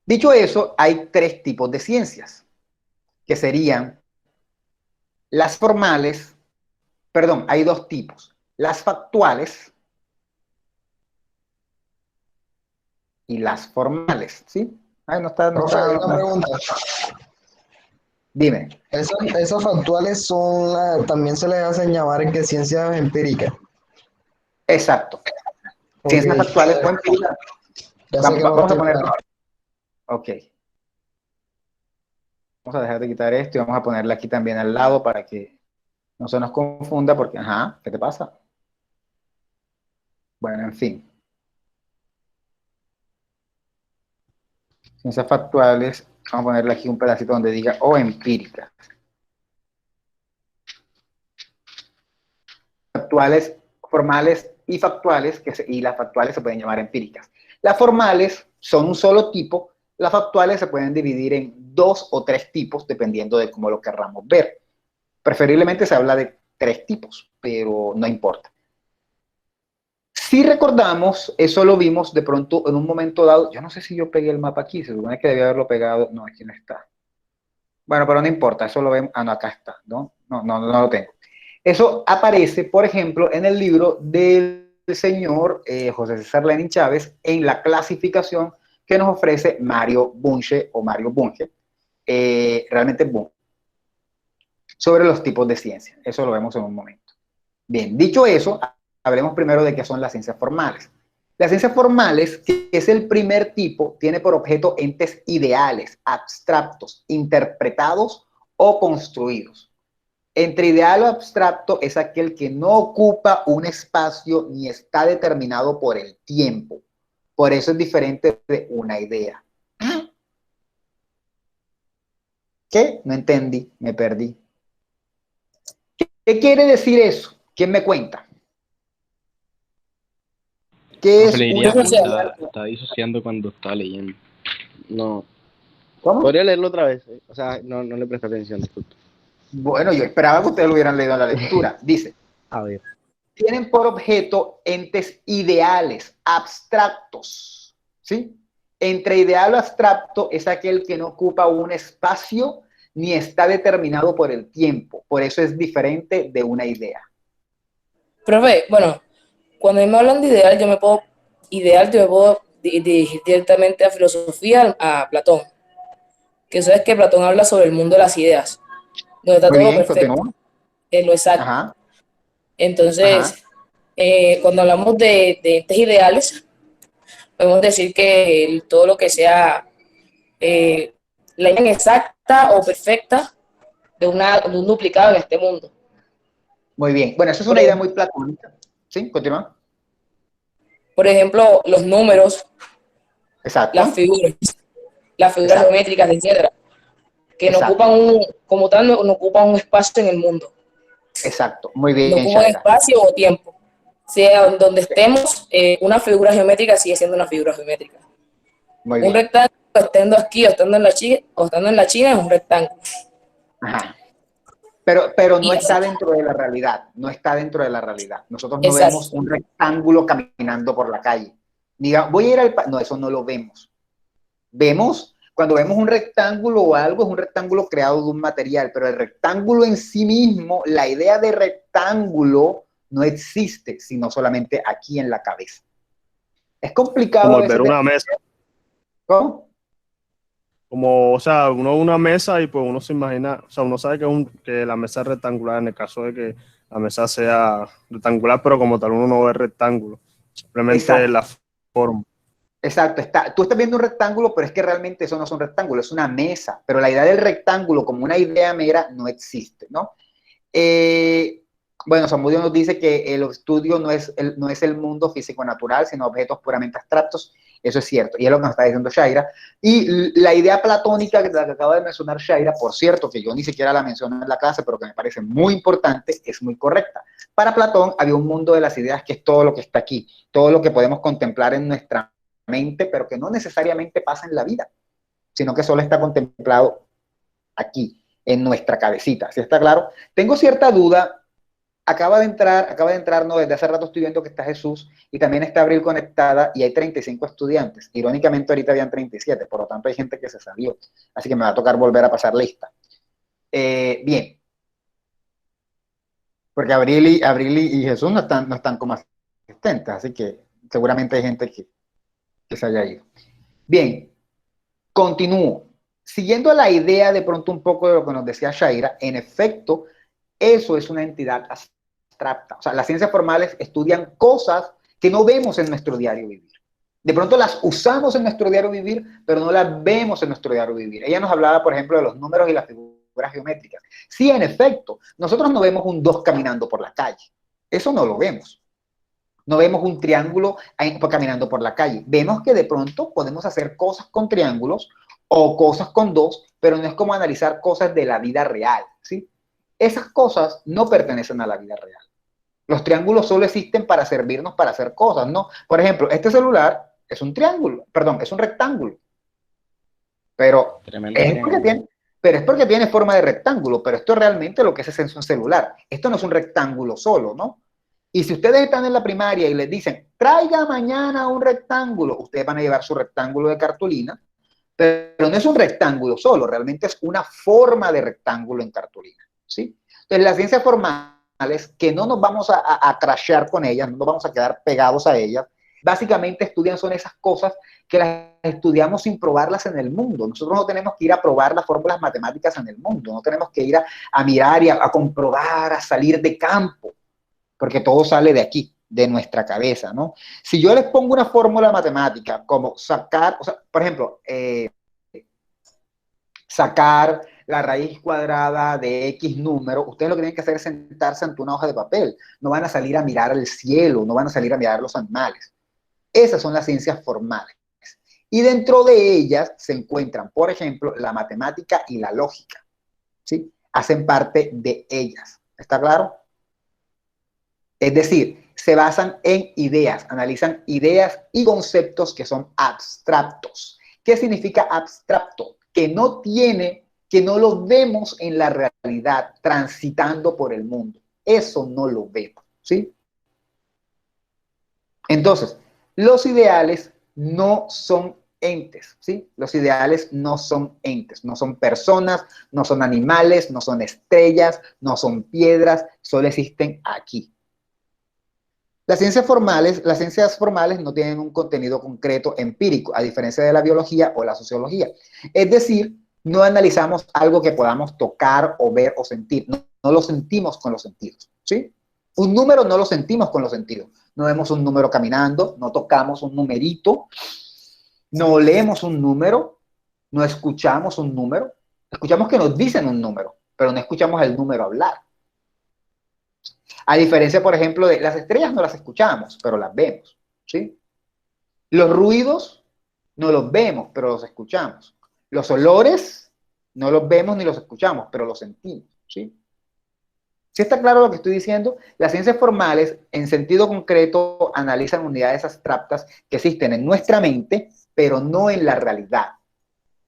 Dicho eso, hay tres tipos de ciencias, que serían las formales, perdón, hay dos tipos, las factuales y las formales, ¿sí? Ay, no está, no Profe, está, una pregunta. Dime. Esas factuales son también se les hacen llamar que ciencias empíricas. Exacto. Ok, Ciencias factuales o empíricas. ya sé que no Vamos a estoy poner. claro. Ok. Vamos a dejar de quitar esto y vamos a ponerla aquí también al lado para que no se nos confunda porque, ajá, ¿qué te pasa? Bueno, en fin. Ciencias factuales, vamos a ponerle aquí un pedacito donde diga o empírica. Factuales, formales y factuales, y las factuales se pueden llamar empíricas. Las formales son un solo tipo, las factuales se pueden dividir en 2 o 3 tipos, dependiendo de cómo lo querramos ver. Preferiblemente se habla de 3 tipos, pero no importa. Si recordamos, eso lo vimos de pronto en un momento dado. Yo no sé si yo pegué el mapa aquí, se supone que debía haberlo pegado. No, aquí no está. Bueno, pero no importa, eso lo vemos. Ah, no, acá está, ¿no? No lo tengo. Eso aparece, por ejemplo, en el libro del señor José César Lenin Chávez, en la clasificación que nos ofrece Mario Bunge, realmente Bunge, sobre los tipos de ciencia. Eso lo vemos en un momento. Bien, dicho eso, hablemos primero de qué son las ciencias formales. Las ciencias formales, que es el primer tipo, tiene por objeto entes ideales, abstractos, interpretados o construidos. Entre ideal o abstracto es aquel que no ocupa un espacio ni está determinado por el tiempo. Por eso es diferente de una idea. ¿Qué? No entendí, me perdí. ¿Qué quiere decir eso? ¿Quién me cuenta? ¿Qué Profe, es le diría una que idea? está disociando cuando está leyendo. No. ¿Cómo? ¿Podría leerlo otra vez? O sea, no le presté atención, disculpe. Bueno, yo esperaba que ustedes lo hubieran leído en la lectura. Dice, A ver. tienen por objeto entes ideales, abstractos, ¿sí? Entre ideal o abstracto es aquel que no ocupa un espacio ni está determinado por el tiempo. Por eso es diferente de una idea. Profe, bueno, cuando me hablan de ideal, yo me puedo dirigir directamente a filosofía, a Platón. Que eso es que Platón habla sobre el mundo de las ideas, donde está Muy todo bien, perfecto, continúa. es lo exacto. Ajá, Entonces, ajá. cuando hablamos de entes ideales, podemos decir que todo lo que sea la imagen exacta o perfecta de un duplicado en este mundo. Muy bien. Bueno, eso es una idea muy platónica. ¿Sí? Continúa. Por ejemplo, los números, Exacto. las figuras Exacto. geométricas, etcétera, que no Exacto. ocupan como tal, no ocupan un espacio en el mundo. Exacto. Muy No bien, ocupan Shaira. espacio o tiempo. Sea donde estemos, una figura geométrica sigue siendo una figura geométrica. Muy Un bien. rectángulo, estando aquí o estando en la China, es un rectángulo. Ajá. Pero no Y así. está dentro de la realidad, no está dentro de la realidad. Nosotros no Exacto. vemos un rectángulo caminando por la calle. Diga, voy a ir al... No, eso no lo vemos. Cuando vemos un rectángulo o algo, es un rectángulo creado de un material, pero el rectángulo en sí mismo, la idea de rectángulo no existe, sino solamente aquí en la cabeza. Es complicado Como a el ver veces. una mesa. ¿Cómo? Como, o sea, uno ve una mesa y pues uno se imagina, o sea, uno sabe que la mesa es rectangular en el caso de que la mesa sea rectangular, pero como tal uno no ve rectángulo, simplemente Exacto. la forma. Exacto, tú estás viendo un rectángulo, pero es que realmente eso no es un rectángulo, es una mesa, pero la idea del rectángulo como una idea mera no existe, ¿no? Bueno, Samudio nos dice que el estudio no es el mundo físico-natural, sino objetos puramente abstractos. Eso es cierto, y es lo que nos está diciendo Shaira. Y la idea platónica que acaba de mencionar Shaira, por cierto, que yo ni siquiera la mencioné en la clase, pero que me parece muy importante, es muy correcta. Para Platón había un mundo de las ideas que es todo lo que está aquí, todo lo que podemos contemplar en nuestra mente, pero que no necesariamente pasa en la vida, sino que solo está contemplado aquí, en nuestra cabecita. ¿Sí está claro? Tengo cierta duda. Acaba de entrar, no, desde hace rato estoy viendo que está Jesús y también está Abril conectada y hay 35 estudiantes. Irónicamente ahorita habían 37, por lo tanto hay gente que se salió. Así que me va a tocar volver a pasar lista. Bien. Porque Abril y Jesús no están como asistentes, así que seguramente hay gente que se haya ido. Bien, continúo. Siguiendo la idea de pronto un poco de lo que nos decía Shaira, en efecto, eso es una entidad abstracta. O sea, las ciencias formales estudian cosas que no vemos en nuestro diario vivir. De pronto las usamos en nuestro diario vivir, pero no las vemos en nuestro diario vivir. Ella nos hablaba, por ejemplo, de los números y las figuras geométricas. Sí, en efecto, nosotros no vemos un 2 caminando por la calle. Eso no lo vemos. No vemos un triángulo caminando por la calle. Vemos que de pronto podemos hacer cosas con triángulos o cosas con 2, pero no es como analizar cosas de la vida real, ¿sí? Esas cosas no pertenecen a la vida real. Los triángulos solo existen para servirnos para hacer cosas, ¿no? Por ejemplo, este celular es un triángulo, perdón, es un rectángulo. Pero es porque tiene forma de rectángulo, pero esto realmente lo que es un celular. Esto no es un rectángulo solo, ¿no? Y si ustedes están en la primaria y les dicen, traiga mañana un rectángulo, ustedes van a llevar su rectángulo de cartulina, pero no es un rectángulo solo, realmente es una forma de rectángulo en cartulina, ¿sí? Entonces, las ciencias formales, que no nos vamos a crashear con ellas, no nos vamos a quedar pegados a ellas, básicamente estudian son esas cosas que las estudiamos sin probarlas en el mundo. Nosotros no tenemos que ir a probar las fórmulas matemáticas en el mundo, no tenemos que ir a mirar y a comprobar, a salir de campo, porque todo sale de aquí, de nuestra cabeza, ¿no? Si yo les pongo una fórmula matemática como sacar, o sea, por ejemplo, sacar la raíz cuadrada de X número, ustedes lo que tienen que hacer es sentarse ante una hoja de papel. No van a salir a mirar el cielo, no van a salir a mirar los animales. Esas son las ciencias formales. Y dentro de ellas se encuentran, por ejemplo, la matemática y la lógica, ¿sí? Hacen parte de ellas. ¿Está claro? Es decir, se basan en ideas, analizan ideas y conceptos que son abstractos. ¿Qué significa abstracto? Que no lo vemos en la realidad, transitando por el mundo. Eso no lo vemos, ¿sí? Entonces, los ideales no son entes, ¿sí? Los ideales no son entes, no son personas, no son animales, no son estrellas, no son piedras, solo existen aquí. Las ciencias formales no tienen un contenido concreto empírico, a diferencia de la biología o la sociología. Es decir, no analizamos algo que podamos tocar o ver o sentir. No lo sentimos con los sentidos, ¿sí? Un número no lo sentimos con los sentidos. No vemos un número caminando, no tocamos un numerito, no leemos un número, no escuchamos un número. Escuchamos que nos dicen un número, pero no escuchamos el número hablar. A diferencia, por ejemplo, de las estrellas no las escuchamos, pero las vemos, ¿sí? Los ruidos no los vemos, pero los escuchamos. Los olores no los vemos ni los escuchamos, pero los sentimos, ¿sí? ¿Sí está claro lo que estoy diciendo? Las ciencias formales, en sentido concreto, analizan unidades abstractas que existen en nuestra mente, pero no en la realidad.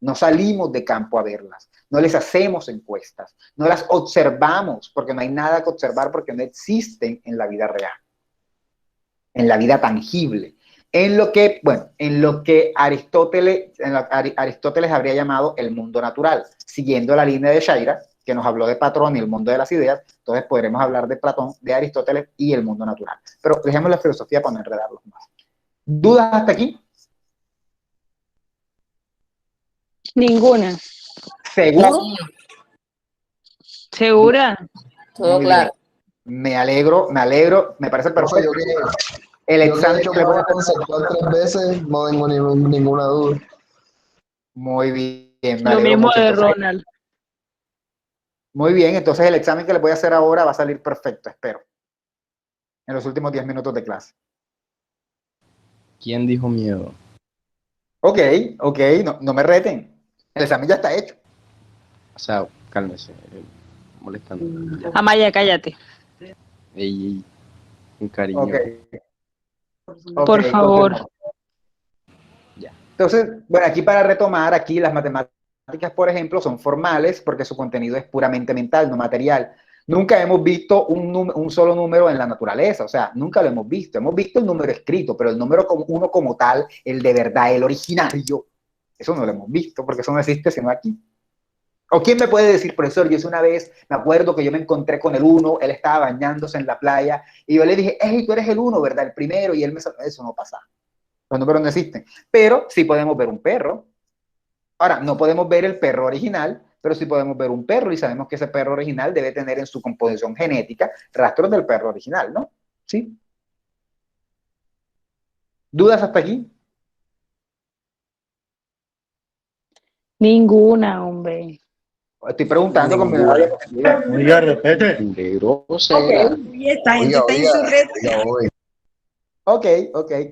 No salimos de campo a verlas, no les hacemos encuestas, no las observamos, porque no hay nada que observar, porque no existen en la vida real, en la vida tangible. En lo que Aristóteles habría llamado el mundo natural, siguiendo la línea de Shaira, que nos habló de Platón y el mundo de las ideas. Entonces podremos hablar de Platón, de Aristóteles y el mundo natural. Pero dejemos la filosofía para no enredarlos más. ¿Dudas hasta aquí? Ninguna. ¿Seguro? ¿Segura? Todo Muy claro. bien. Me alegro, me parece perfecto. El Yo que he examen hecho que le voy a prueba conceptual 3 veces, no tengo ninguna duda. Muy bien, me Lo alegro mismo mucho. de Entonces, Ronald. muy bien, entonces el examen que le voy a hacer ahora va a salir perfecto, espero. En los últimos 10 minutos de clase. ¿Quién dijo miedo? Ok, no me reten. El examen ya está hecho. O sea, cálmese, molestando. Ya. Amaya, cállate. Ey, un cariño. Ok. Por favor. continuamos. Entonces, bueno, aquí para retomar, aquí las matemáticas, por ejemplo, son formales porque su contenido es puramente mental, no material. Nunca hemos visto un solo número en la naturaleza, o sea, nunca lo hemos visto. Hemos visto el número escrito, pero el número uno como tal, el de verdad, el originario, eso no lo hemos visto porque eso no existe sino aquí. ¿O quién me puede decir, profesor? Yo una vez, me acuerdo que yo me encontré con el uno, él estaba bañándose en la playa, y yo le dije, hey, tú eres el uno, ¿verdad? El primero, y él me saludó. Eso no pasa. Los números no existen. Pero sí podemos ver un perro. Ahora, no podemos ver el perro original, pero sí podemos ver un perro, y sabemos que ese perro original debe tener en su composición genética rastros del perro original, ¿no? ¿Sí? ¿Dudas hasta aquí? Ninguna, hombre. Estoy preguntando con mi Ninguna. Oiga, respete. De grosera. Esta gente está Oiga, insurrecta. ya voy. Ok.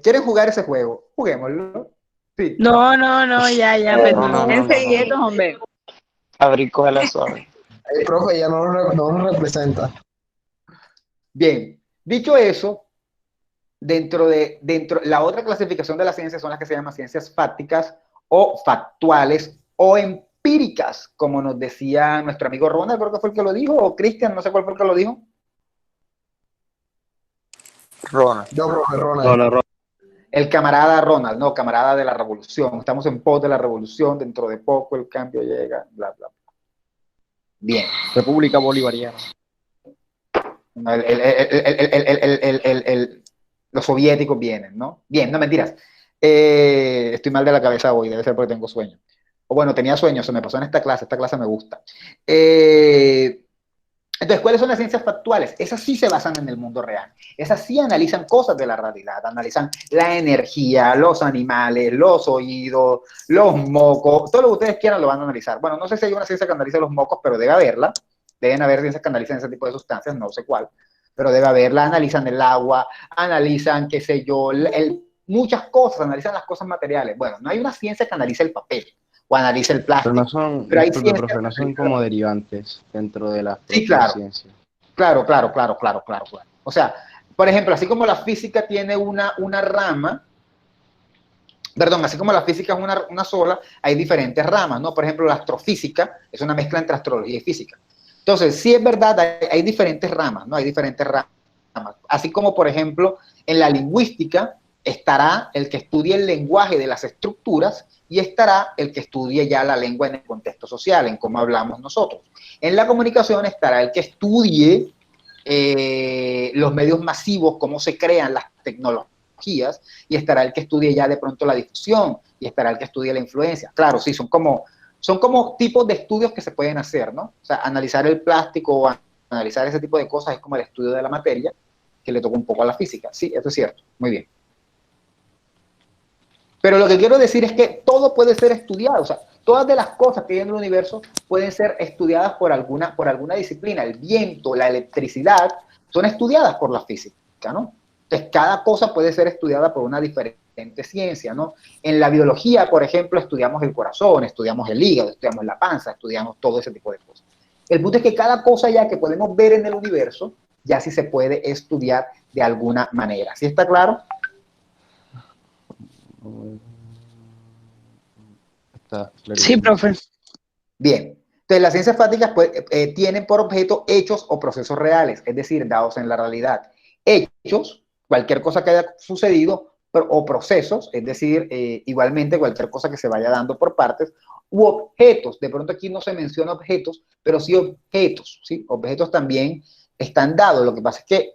¿Quieren jugar ese juego? Juguémoslo. Sí. No, ya, perdón. No. Enseguida, hombre. Abrir, cógela suave. El profe ya no nos representa. Bien. Dicho eso, dentro la otra clasificación de las ciencias son las que se llaman ciencias fácticas o factuales o empíricas, como nos decía nuestro amigo Ronald, creo que fue el que lo dijo, o Cristian, no sé cuál fue el que lo dijo. Ronald. Yo, profe Ronald. No, no. El camarada Ronald, no, camarada de la revolución. Estamos en pos de la revolución, dentro de poco el cambio llega, bla, bla, bla. Bien. República Bolivariana. Los soviéticos vienen, ¿no? Bien, no mentiras. Estoy mal de la cabeza hoy, debe ser porque tengo sueño. O bueno, tenía sueño, se me pasó en esta clase me gusta. Entonces, ¿cuáles son las ciencias factuales? Esas sí se basan en el mundo real. Esas sí analizan cosas de la realidad, analizan la energía, los animales, los oídos, los mocos, todo lo que ustedes quieran lo van a analizar. Bueno, no sé si hay una ciencia que analice los mocos, pero debe haberla. Deben haber ciencias que analicen ese tipo de sustancias, no sé cuál, pero debe haberla. Analizan el agua, analizan, qué sé yo, muchas cosas, analizan las cosas materiales. Bueno, no hay una ciencia que analice el papel o analice el plástico. Pero no son, pero hay disculpe, ciencias profe, no son como derivantes dentro de las Sí, propias claro. ciencias. Claro. O sea, por ejemplo, así como la física tiene una rama, perdón, así como la física es una sola, hay diferentes ramas, ¿no? Por ejemplo, la astrofísica es una mezcla entre astrología y física. Entonces, sí es verdad, hay diferentes ramas, ¿no? Hay diferentes ramas. Así como, por ejemplo, en la lingüística estará el que estudie el lenguaje de las estructuras y estará el que estudie ya la lengua en el contexto social, en cómo hablamos nosotros. En la comunicación estará el que estudie los medios masivos, cómo se crean las tecnologías, y estará el que estudie ya de pronto la difusión, y estará el que estudie la influencia. Claro, sí, son como tipos de estudios que se pueden hacer, ¿no? O sea, analizar el plástico o analizar ese tipo de cosas es como el estudio de la materia, que le toca un poco a la física. Sí, eso es cierto, muy bien. Pero lo que quiero decir es que todo puede ser estudiado, o sea, todas de las cosas que hay en el universo pueden ser estudiadas por alguna disciplina. El viento, la electricidad, son estudiadas por la física, ¿no? Entonces, cada cosa puede ser estudiada por una diferente ciencia, ¿no? En la biología, por ejemplo, estudiamos el corazón, estudiamos el hígado, estudiamos la panza, estudiamos todo ese tipo de cosas. El punto es que cada cosa ya que podemos ver en el universo, ya sí se puede estudiar de alguna manera. ¿Sí está claro? Sí, profe. Bien. Entonces, las ciencias fácticas pues, tienen por objeto hechos o procesos reales, es decir, dados en la realidad. Hechos, cualquier cosa que haya sucedido, o procesos, es decir, igualmente cualquier cosa que se vaya dando por partes, u objetos. De pronto aquí no se menciona objetos, pero sí objetos, ¿sí? Objetos también están dados. Lo que pasa es que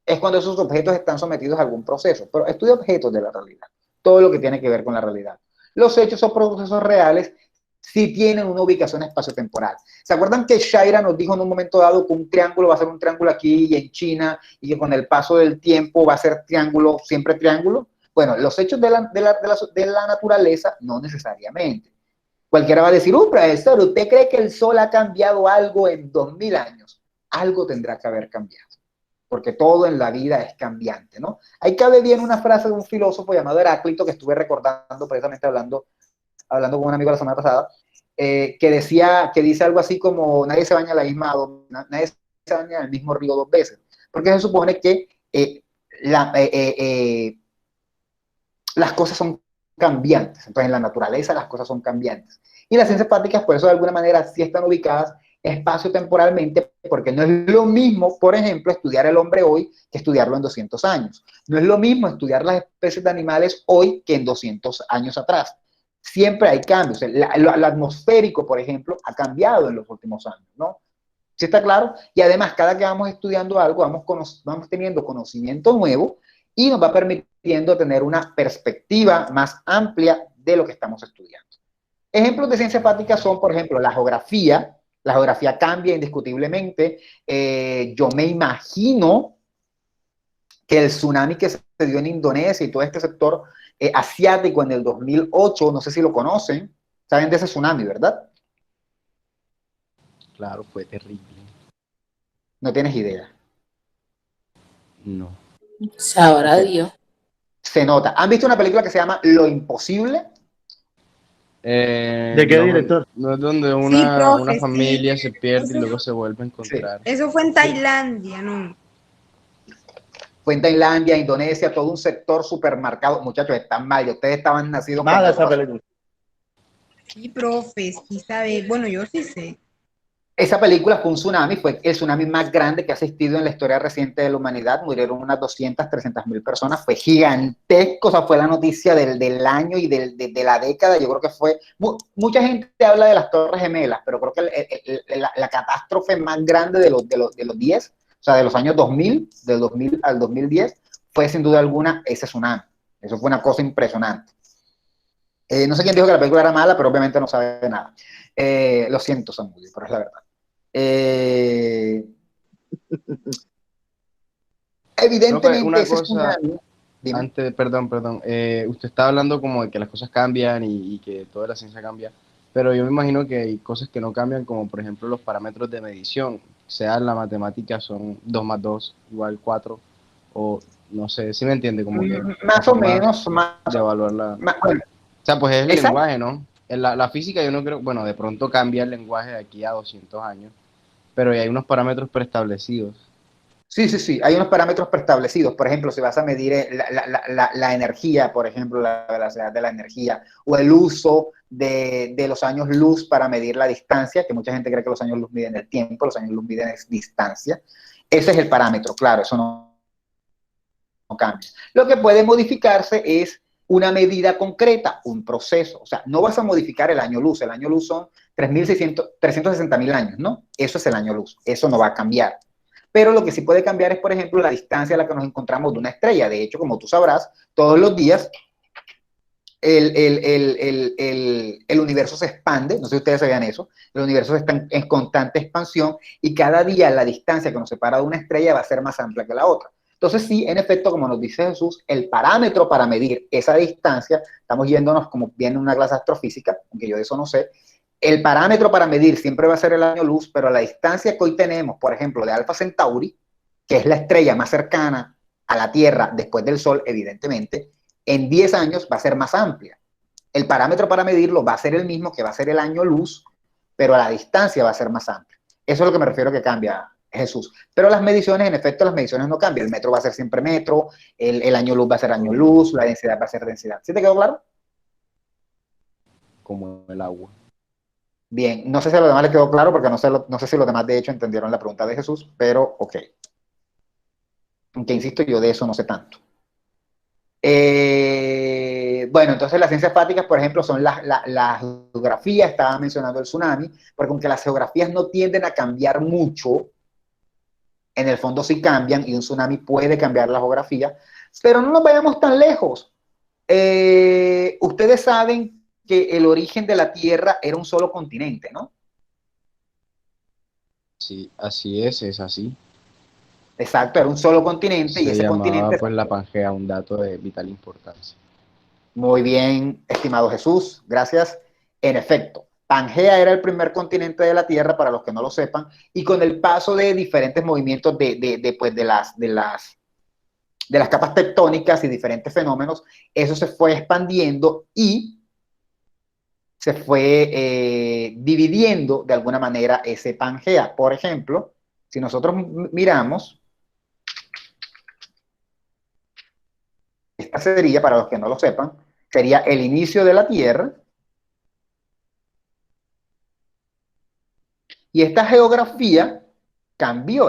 es cuando esos objetos están sometidos a algún proceso, pero estudia objetos de la realidad, todo lo que tiene que ver con la realidad. Los hechos o procesos reales sí tienen una ubicación espaciotemporal. ¿Se acuerdan que Shaira nos dijo en un momento dado que un triángulo va a ser un triángulo aquí y en China y que con el paso del tiempo va a ser triángulo, siempre triángulo? Bueno, los hechos de la naturaleza no necesariamente. Cualquiera va a decir, profesor, ¿usted cree que el sol ha cambiado algo en 2000 años? Algo tendrá que haber cambiado, porque todo en la vida es cambiante, ¿no? Ahí cabe bien una frase de un filósofo llamado Heráclito, que estuve recordando precisamente hablando con un amigo la semana pasada, que dice algo así como, nadie se baña nadie se baña en el mismo río dos veces, porque se supone que las cosas son cambiantes. Entonces, en la naturaleza las cosas son cambiantes. Y las ciencias prácticas, por eso de alguna manera, sí están ubicadas espacio-temporalmente, porque no es lo mismo, por ejemplo, estudiar el hombre hoy que estudiarlo en 200 años. No es lo mismo estudiar las especies de animales hoy que en 200 años atrás. Siempre hay cambios. Lo atmosférico, por ejemplo, ha cambiado en los últimos años, ¿no? ¿Sí está claro? Y además, cada que vamos estudiando algo, vamos teniendo conocimiento nuevo y nos va permitiendo tener una perspectiva más amplia de lo que estamos estudiando. Ejemplos de ciencias prácticas son, por ejemplo, la geografía. La geografía cambia indiscutiblemente. Yo me imagino que el tsunami que se dio en Indonesia y todo este sector asiático en el 2008, no sé si lo conocen, saben de ese tsunami, ¿verdad? Claro, fue terrible. No tienes idea. No. Sabrá Dios. Se nota. ¿Han visto una película que se llama Lo Imposible? ¿De qué director? No es donde Sí, profe, una sí. familia se pierde y Eso- luego se vuelve a encontrar. Eso fue en Tailandia, ¿no? Fue en Tailandia, Indonesia, todo un sector supermercado. Muchachos, están mal. Ustedes estaban nacidos. Mala esa película. Sí, profe, sí sabe. Bueno, yo sí sé. Esa película fue un tsunami, fue el tsunami más grande que ha existido en la historia reciente de la humanidad. Murieron unas 200, 300.000 personas. Fue gigantesco, o sea, fue la noticia del año y de la década. Yo creo que fue... Mucha gente habla de las Torres Gemelas, pero creo que la catástrofe más grande de los 10, o sea, de los años 2000, del 2000 al 2010, fue sin duda alguna ese tsunami. Eso fue una cosa impresionante. No sé quién dijo que la película era mala, pero obviamente no sabe de nada. Lo siento, Samudio, pero es la verdad. Evidentemente, una ese cosa, tsunami... Dime. perdón, usted está hablando como de que las cosas cambian y que toda la ciencia cambia, pero yo me imagino que hay cosas que no cambian, como por ejemplo los parámetros de medición, sea en la matemática son 2 más 2 igual 4, o no sé, ¿sí me entiende? Como que Más o menos, de evaluarla. bueno, O sea, pues es el exacto. lenguaje, ¿no? En la física yo no creo, bueno, de pronto cambia el lenguaje de aquí a 200 años, pero ya hay unos parámetros preestablecidos. Sí, hay unos parámetros preestablecidos. Por ejemplo, si vas a medir la energía, por ejemplo, la velocidad de la energía, o el uso de los años luz para medir la distancia, que mucha gente cree que los años luz miden el tiempo, los años luz miden distancia. Ese es el parámetro, claro, eso no cambia. Lo que puede modificarse es una medida concreta, un proceso. O sea, no vas a modificar el año luz son 360.000 años, ¿no? Eso es el año luz, eso no va a cambiar. Pero lo que sí puede cambiar es, por ejemplo, la distancia a la que nos encontramos de una estrella. De hecho, como tú sabrás, todos los días el universo se expande, no sé si ustedes sabían eso, el universo está en constante expansión y cada día la distancia que nos separa de una estrella va a ser más amplia que la otra. Entonces sí, en efecto, como nos dice Jesús, el parámetro para medir esa distancia, estamos yéndonos como viene una clase astrofísica, aunque yo de eso no sé, el parámetro para medir siempre va a ser el año luz, pero la distancia que hoy tenemos, por ejemplo, de Alpha Centauri, que es la estrella más cercana a la Tierra después del Sol, evidentemente, en 10 años va a ser más amplia. El parámetro para medirlo va a ser el mismo, que va a ser el año luz, pero la distancia va a ser más amplia. Eso es lo que me refiero que cambia, Jesús. Pero las mediciones, en efecto, las mediciones no cambian. El metro va a ser siempre metro, el año luz va a ser año luz, la densidad va a ser densidad. ¿Sí te quedó claro? Como el agua. Bien, no sé si a los demás les quedó claro, porque no sé si los demás de hecho entendieron la pregunta de Jesús, pero ok. Aunque insisto, yo de eso no sé tanto. Bueno, entonces las ciencias prácticas, por ejemplo, son la geografía, estaba mencionando el tsunami, porque aunque las geografías no tienden a cambiar mucho, en el fondo sí cambian y un tsunami puede cambiar la geografía, pero no nos vayamos tan lejos. Ustedes saben que el origen de la Tierra era un solo continente, ¿no? Sí, así es así. Exacto, era un solo continente y Se ese llamaba continente... pues la Pangea, un dato de vital importancia. Muy bien, estimado Jesús, gracias. En efecto, Pangea era el primer continente de la Tierra, para los que no lo sepan, y con el paso de diferentes movimientos de las capas tectónicas y diferentes fenómenos, eso se fue expandiendo y se fue dividiendo de alguna manera ese Pangea. Por ejemplo, si nosotros miramos, esta sería, para los que no lo sepan, sería el inicio de la Tierra. Y esta geografía cambió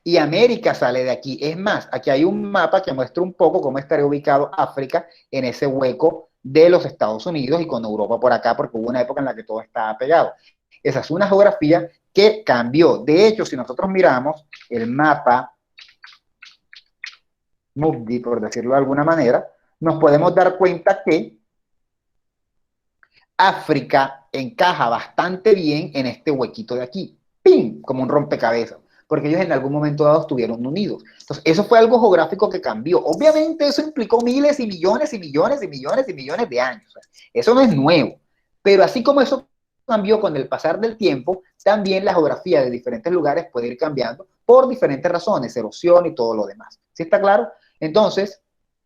y América sale de aquí. Es más, aquí hay un mapa que muestra un poco cómo estaría ubicado África en ese hueco de los Estados Unidos y con Europa por acá, porque hubo una época en la que todo estaba pegado. Esa es una geografía que cambió. De hecho, si nosotros miramos el mapa MUGDI, por decirlo de alguna manera, nos podemos dar cuenta que África encaja bastante bien en este huequito de aquí, ¡pim!, como un rompecabezas, porque ellos en algún momento dado estuvieron unidos. Entonces, eso fue algo geográfico que cambió. Obviamente, eso implicó miles y millones y millones y millones y millones de años. Eso no es nuevo, pero así como eso cambió con el pasar del tiempo, también la geografía de diferentes lugares puede ir cambiando por diferentes razones, erosión y todo lo demás. ¿Sí está claro? Entonces,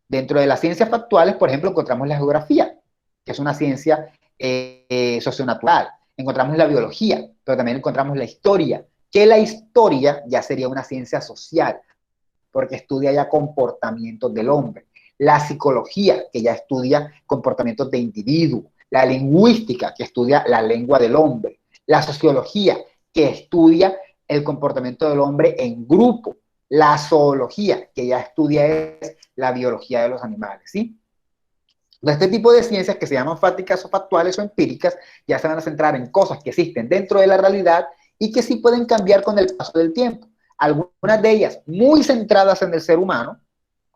dentro de las ciencias factuales, por ejemplo, encontramos la geografía, que es una ciencia socionatural. Encontramos la biología, pero también encontramos la historia, que la historia ya sería una ciencia social, porque estudia ya comportamientos del hombre. La psicología, que ya estudia comportamientos de individuo. La lingüística, que estudia la lengua del hombre. La sociología, que estudia el comportamiento del hombre en grupo. La zoología, que ya estudia la biología de los animales, ¿sí? Este tipo de ciencias que se llaman fácticas o factuales o empíricas ya se van a centrar en cosas que existen dentro de la realidad y que sí pueden cambiar con el paso del tiempo. Algunas de ellas muy centradas en el ser humano,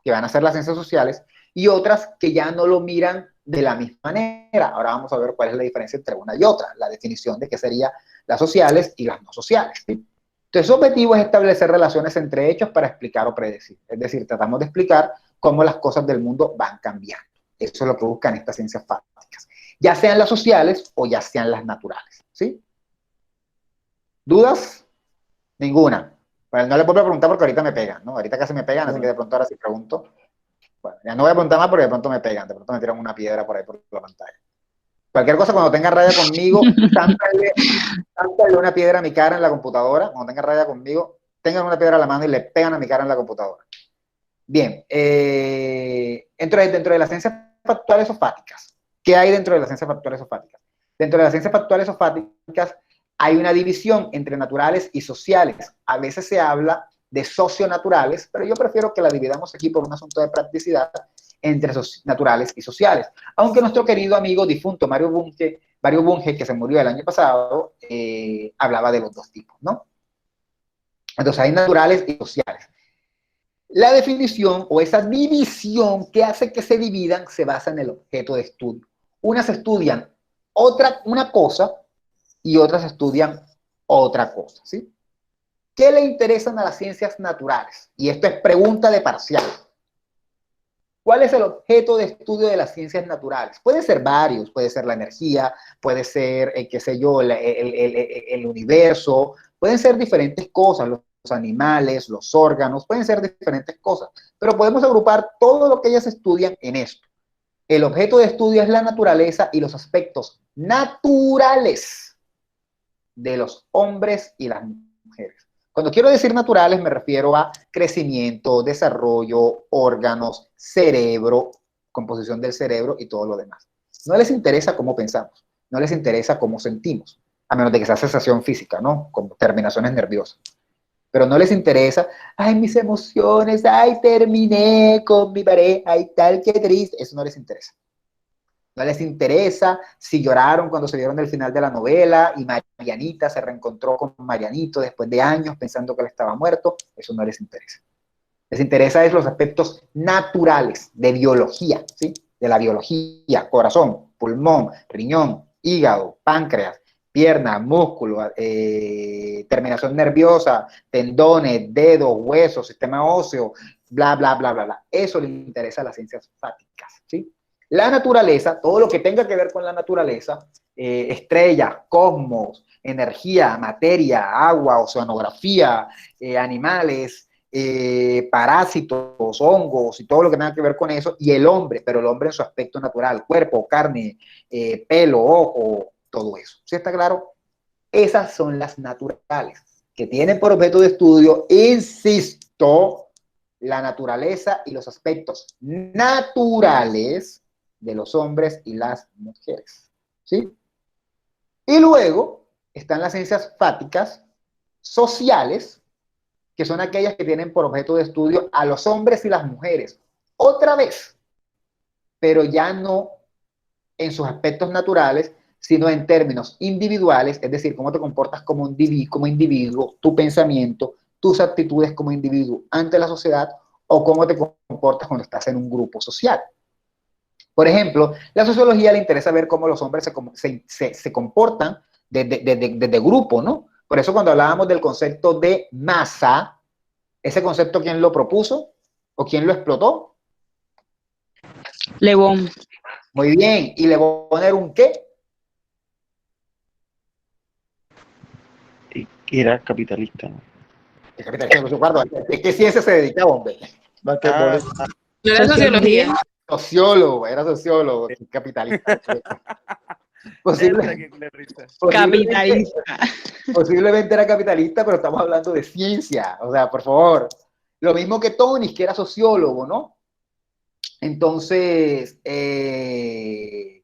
que van a ser las ciencias sociales, y otras que ya no lo miran de la misma manera. Ahora vamos a ver cuál es la diferencia entre una y otra, la definición de qué serían las sociales y las no sociales, ¿sí? Entonces, su objetivo es establecer relaciones entre hechos para explicar o predecir. Es decir, tratamos de explicar cómo las cosas del mundo van cambiando. Eso es lo que buscan estas ciencias fácticas, ya sean las sociales o ya sean las naturales, ¿sí? ¿Dudas? Ninguna. Bueno, no le puedo preguntar porque ahorita me pegan, ¿no? Ahorita casi me pegan, así que de pronto ahora sí pregunto. Bueno, ya no voy a preguntar más porque de pronto me pegan, de pronto me tiran una piedra por ahí por la pantalla. Cualquier cosa, cuando tenga raya conmigo, tántale una piedra a mi cara en la computadora. Cuando tenga raya conmigo, tengan una piedra a la mano y le pegan a mi cara en la computadora. Bien, dentro de las ciencias factuales o fáticas, ¿qué hay dentro de las ciencias factuales o fáticas? Dentro de las ciencias factuales o fáticas hay una división entre naturales y sociales. A veces se habla de socionaturales, pero yo prefiero que la dividamos aquí por un asunto de practicidad entre naturales y sociales. Aunque nuestro querido amigo difunto Mario Bunge, que se murió el año pasado, hablaba de los dos tipos, ¿no? Entonces hay naturales y sociales. La definición o esa división que hace que se dividan se basa en el objeto de estudio. Unas estudian una cosa y otras estudian otra cosa, ¿sí? ¿Qué le interesan a las ciencias naturales? Y esto es pregunta de parcial. ¿Cuál es el objeto de estudio de las ciencias naturales? Pueden ser varios, puede ser la energía, puede ser, qué sé yo, el universo, pueden ser diferentes cosas, los animales, los órganos, pueden ser diferentes cosas, pero podemos agrupar todo lo que ellas estudian en esto. El objeto de estudio es la naturaleza y los aspectos naturales de los hombres y las mujeres. Cuando quiero decir naturales me refiero a crecimiento, desarrollo, órganos, cerebro, composición del cerebro y todo lo demás. No les interesa cómo pensamos, no les interesa cómo sentimos, a menos de que sea sensación física, ¿no? Como terminaciones nerviosas. Pero no les interesa, ay, mis emociones, ay, terminé con mi pareja, ay, tal, qué triste. Eso no les interesa. No les interesa si lloraron cuando se vieron el final de la novela y Marianita se reencontró con Marianito después de años pensando que él estaba muerto. Eso no les interesa. Les interesa es los aspectos naturales de biología, ¿sí? De la biología, corazón, pulmón, riñón, hígado, páncreas, pierna, músculo, terminación nerviosa, tendones, dedos, huesos, sistema óseo, bla, bla, bla, bla, bla. Eso le interesa a las ciencias fáticas, ¿sí? La naturaleza, todo lo que tenga que ver con la naturaleza, estrellas, cosmos, energía, materia, agua, oceanografía, animales, parásitos, hongos y todo lo que tenga que ver con eso, y el hombre, pero el hombre en su aspecto natural, cuerpo, carne, pelo, ojo, todo eso. ¿Sí está claro? Esas son las naturales, que tienen por objeto de estudio, insisto, la naturaleza y los aspectos naturales de los hombres y las mujeres, ¿sí? Y luego están las ciencias fáticas sociales, que son aquellas que tienen por objeto de estudio a los hombres y las mujeres. Otra vez, pero ya no en sus aspectos naturales, sino en términos individuales, es decir, cómo te comportas como individuo, tu pensamiento, tus actitudes como individuo ante la sociedad, o cómo te comportas cuando estás en un grupo social. Por ejemplo, la sociología le interesa ver cómo los hombres se comportan desde grupo, ¿no? Por eso cuando hablábamos del concepto de masa, ese concepto, ¿quién lo propuso? ¿O quién lo explotó? Le Bon. Muy bien. ¿Y Le Bon era un qué? Era capitalista, ¿no? Es capitalista, no guardo. ¿De qué ciencia se dedicaba, hombre? Basquetbolista. No era sociología. Sociólogo, era sociólogo, capitalista. Capitalista. Posiblemente era capitalista, pero estamos hablando de ciencia. O sea, por favor. Lo mismo que Tony, que era sociólogo, ¿no? Entonces, ¿qué?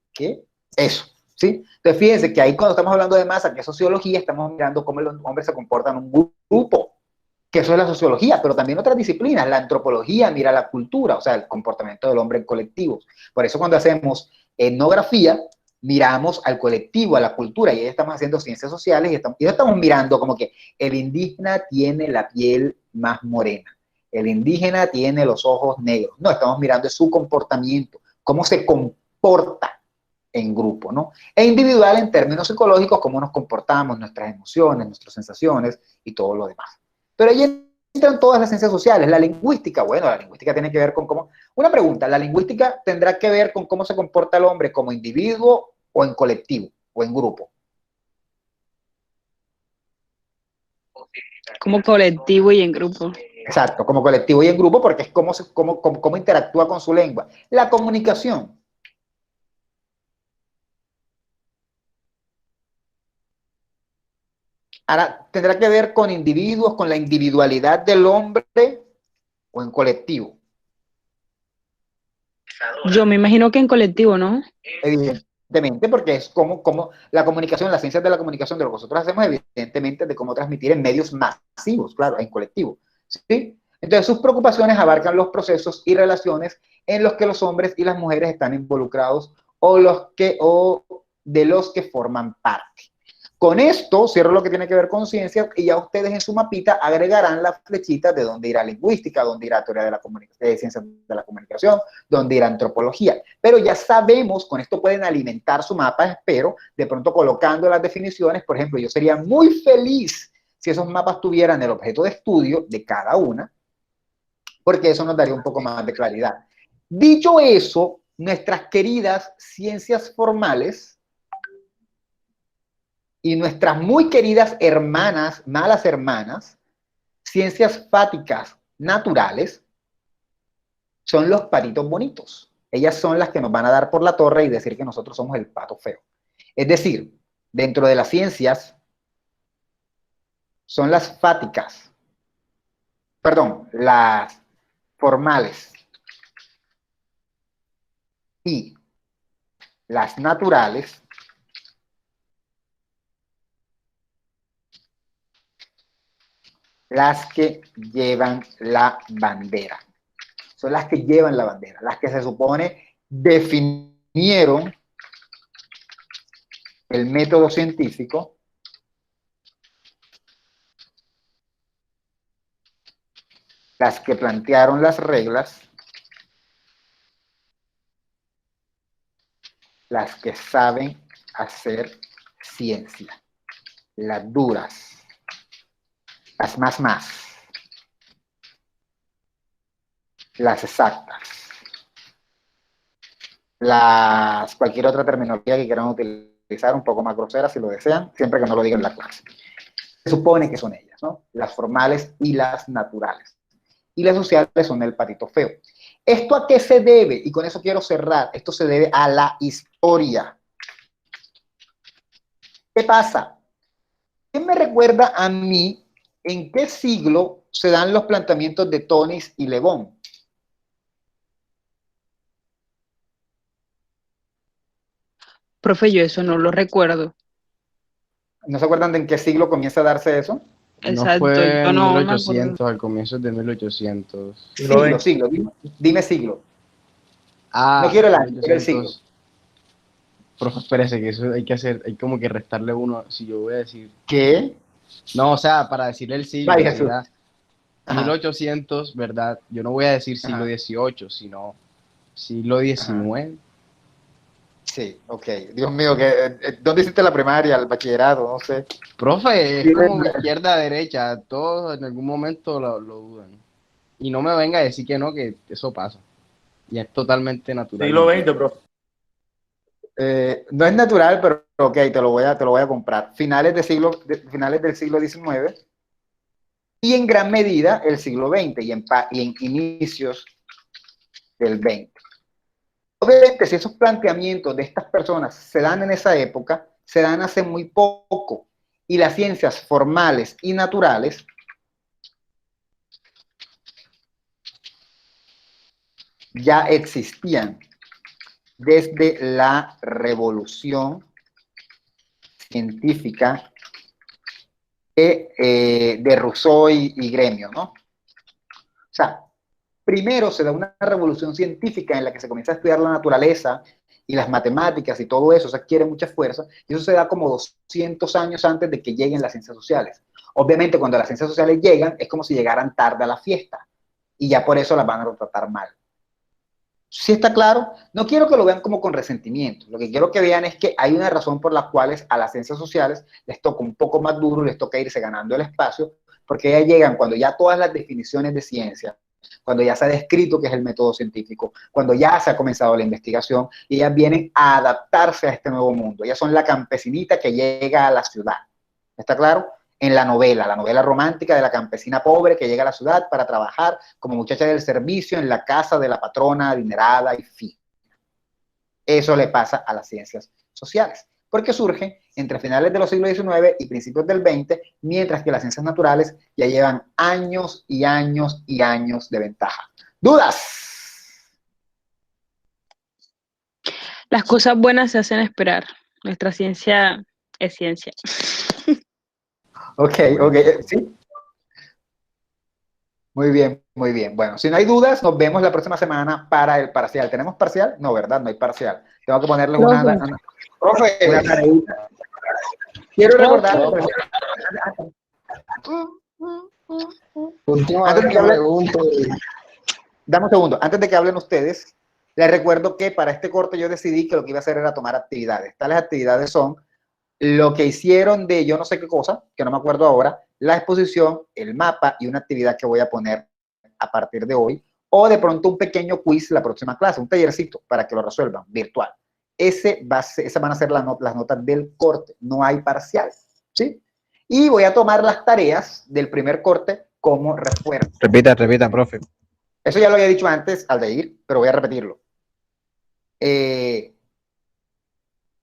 Eso, ¿sí? Entonces, fíjense que ahí cuando estamos hablando de masa, que es sociología, estamos mirando cómo los hombres se comportan en un grupo, que eso es la sociología, pero también otras disciplinas, la antropología mira la cultura, o sea, el comportamiento del hombre en colectivos. Por eso cuando hacemos etnografía, miramos al colectivo, a la cultura, y ahí estamos haciendo ciencias sociales, y estamos mirando como que el indígena tiene la piel más morena, el indígena tiene los ojos negros. No, estamos mirando su comportamiento, cómo se comporta en grupo, ¿no? E individual en términos psicológicos, cómo nos comportamos, nuestras emociones, nuestras sensaciones y todo lo demás. Pero ahí entran todas las ciencias sociales. La lingüística, bueno, la lingüística tiene que ver con cómo... Una pregunta, ¿la lingüística tendrá que ver con cómo se comporta el hombre como individuo o en colectivo o en grupo? Como colectivo y en grupo. Exacto, como colectivo y en grupo, porque es cómo interactúa con su lengua. La comunicación. Ahora, ¿tendrá que ver con individuos, con la individualidad del hombre o en colectivo? Yo me imagino que en colectivo, ¿no? Evidentemente, porque es como la comunicación, las ciencias de la comunicación de lo que nosotros hacemos, evidentemente, de cómo transmitir en medios masivos, claro, en colectivo. ¿Sí? Entonces, sus preocupaciones abarcan los procesos y relaciones en los que los hombres y las mujeres están involucrados o de los que forman parte. Con esto cierro lo que tiene que ver con ciencia y ya ustedes en su mapita agregarán las flechitas de dónde irá lingüística, dónde irá teoría de la ciencias de la comunicación, dónde irá antropología. Pero ya sabemos, con esto pueden alimentar su mapa, espero, de pronto colocando las definiciones. Por ejemplo, yo sería muy feliz si esos mapas tuvieran el objeto de estudio de cada una, porque eso nos daría un poco más de claridad. Dicho eso, nuestras queridas ciencias formales y nuestras muy queridas hermanas, malas hermanas, ciencias fáticas naturales, son los patitos bonitos. Ellas son las que nos van a dar por la torre y decir que nosotros somos el pato feo. Es decir, dentro de las ciencias, son las fáticas, perdón, las formales y las naturales, las que llevan la bandera. Son las que llevan la bandera, las que se supone definieron el método científico, las que plantearon las reglas, las que saben hacer ciencia, las duras, las más, las exactas, cualquier otra terminología que quieran utilizar, un poco más grosera si lo desean, siempre que no lo digan en la clase. Se supone que son ellas, ¿no? Las formales y las naturales. Y las sociales son el patito feo. ¿Esto a qué se debe? Y con eso quiero cerrar. Esto se debe a la historia. ¿Qué pasa? ¿Qué me recuerda a mí en qué siglo se dan los planteamientos de Tonis y Le Bon? Profe, yo eso no lo recuerdo. ¿No se acuerdan de en qué siglo comienza a darse eso? No Exacto, fue yo en no me acuerdo. 1800, al comienzo de 1800. Siglo. Dime siglo. No Ah, quiero el año, quiero el siglo. 1800. Profe, espérese, que eso hay como que restarle uno, si yo voy a decir. ¿Qué? No, o sea, para decirle el siglo, Vaya, Jesús. sería Ajá. 1800, ¿verdad? Yo no voy a decir siglo Ajá. XVIII, sino siglo XIX. Sí, ok. Dios mío, ¿dónde hiciste la primaria, el bachillerato? No sé. Profe, Sí, es como verdad. izquierda, derecha, todos en algún momento lo dudan. Y no me venga a decir que no, que eso pasa. Y es totalmente natural. Siglo XX, bro. No es natural, pero ok, te lo voy a comprar. Finales del siglo XIX y en gran medida el siglo XX y en inicios del XX. Obviamente, si esos planteamientos de estas personas se dan en esa época, se dan hace muy poco. Y las ciencias formales y naturales ya existían desde la revolución científica de Rousseau y Gremio, ¿no? O sea, primero se da una revolución científica en la que se comienza a estudiar la naturaleza y las matemáticas y todo eso, se adquiere mucha fuerza, y eso se da como 200 años antes de que lleguen las ciencias sociales. Obviamente, cuando las ciencias sociales llegan, es como si llegaran tarde a la fiesta, y ya por eso las van a tratar mal. ¿Sí está claro? No quiero que lo vean como con resentimiento. Lo que quiero que vean es que hay una razón por la cual a las ciencias sociales les toca un poco más duro, les toca irse ganando el espacio, porque ellas llegan cuando ya todas las definiciones de ciencia, cuando ya se ha descrito qué es el método científico, cuando ya se ha comenzado la investigación, y ellas vienen a adaptarse a este nuevo mundo. Ellas son la campesinita que llega a la ciudad. ¿Está claro? En la novela romántica de la campesina pobre que llega a la ciudad para trabajar como muchacha del servicio en la casa de la patrona adinerada y fina. Eso le pasa a las ciencias sociales, porque surgen entre finales de los siglos XIX y principios del XX, mientras que las ciencias naturales ya llevan años y años y años de ventaja. ¿Dudas? Las cosas buenas se hacen esperar. Nuestra ciencia es ciencia. Ok, sí. Muy bien, muy bien. Bueno, si no hay dudas, nos vemos la próxima semana para el parcial. ¿Tenemos parcial? No, ¿verdad? No hay parcial. Tengo que ponerles una tareita. Quiero recordar... Última vez que pregunto. Dame un segundo. Antes de que hablen ustedes, les recuerdo que para este corte yo decidí que lo que iba a hacer era tomar actividades. Tales actividades son lo que hicieron de yo no sé qué cosa, que no me acuerdo ahora, la exposición, el mapa y una actividad que voy a poner a partir de hoy, o de pronto un pequeño quiz la próxima clase, un tallercito para que lo resuelvan, virtual. Esas van a ser las notas del corte, no hay parcial, ¿sí? Y voy a tomar las tareas del primer corte como refuerzo. Repita, profe. Eso ya lo había dicho antes, Aldeir, pero voy a repetirlo.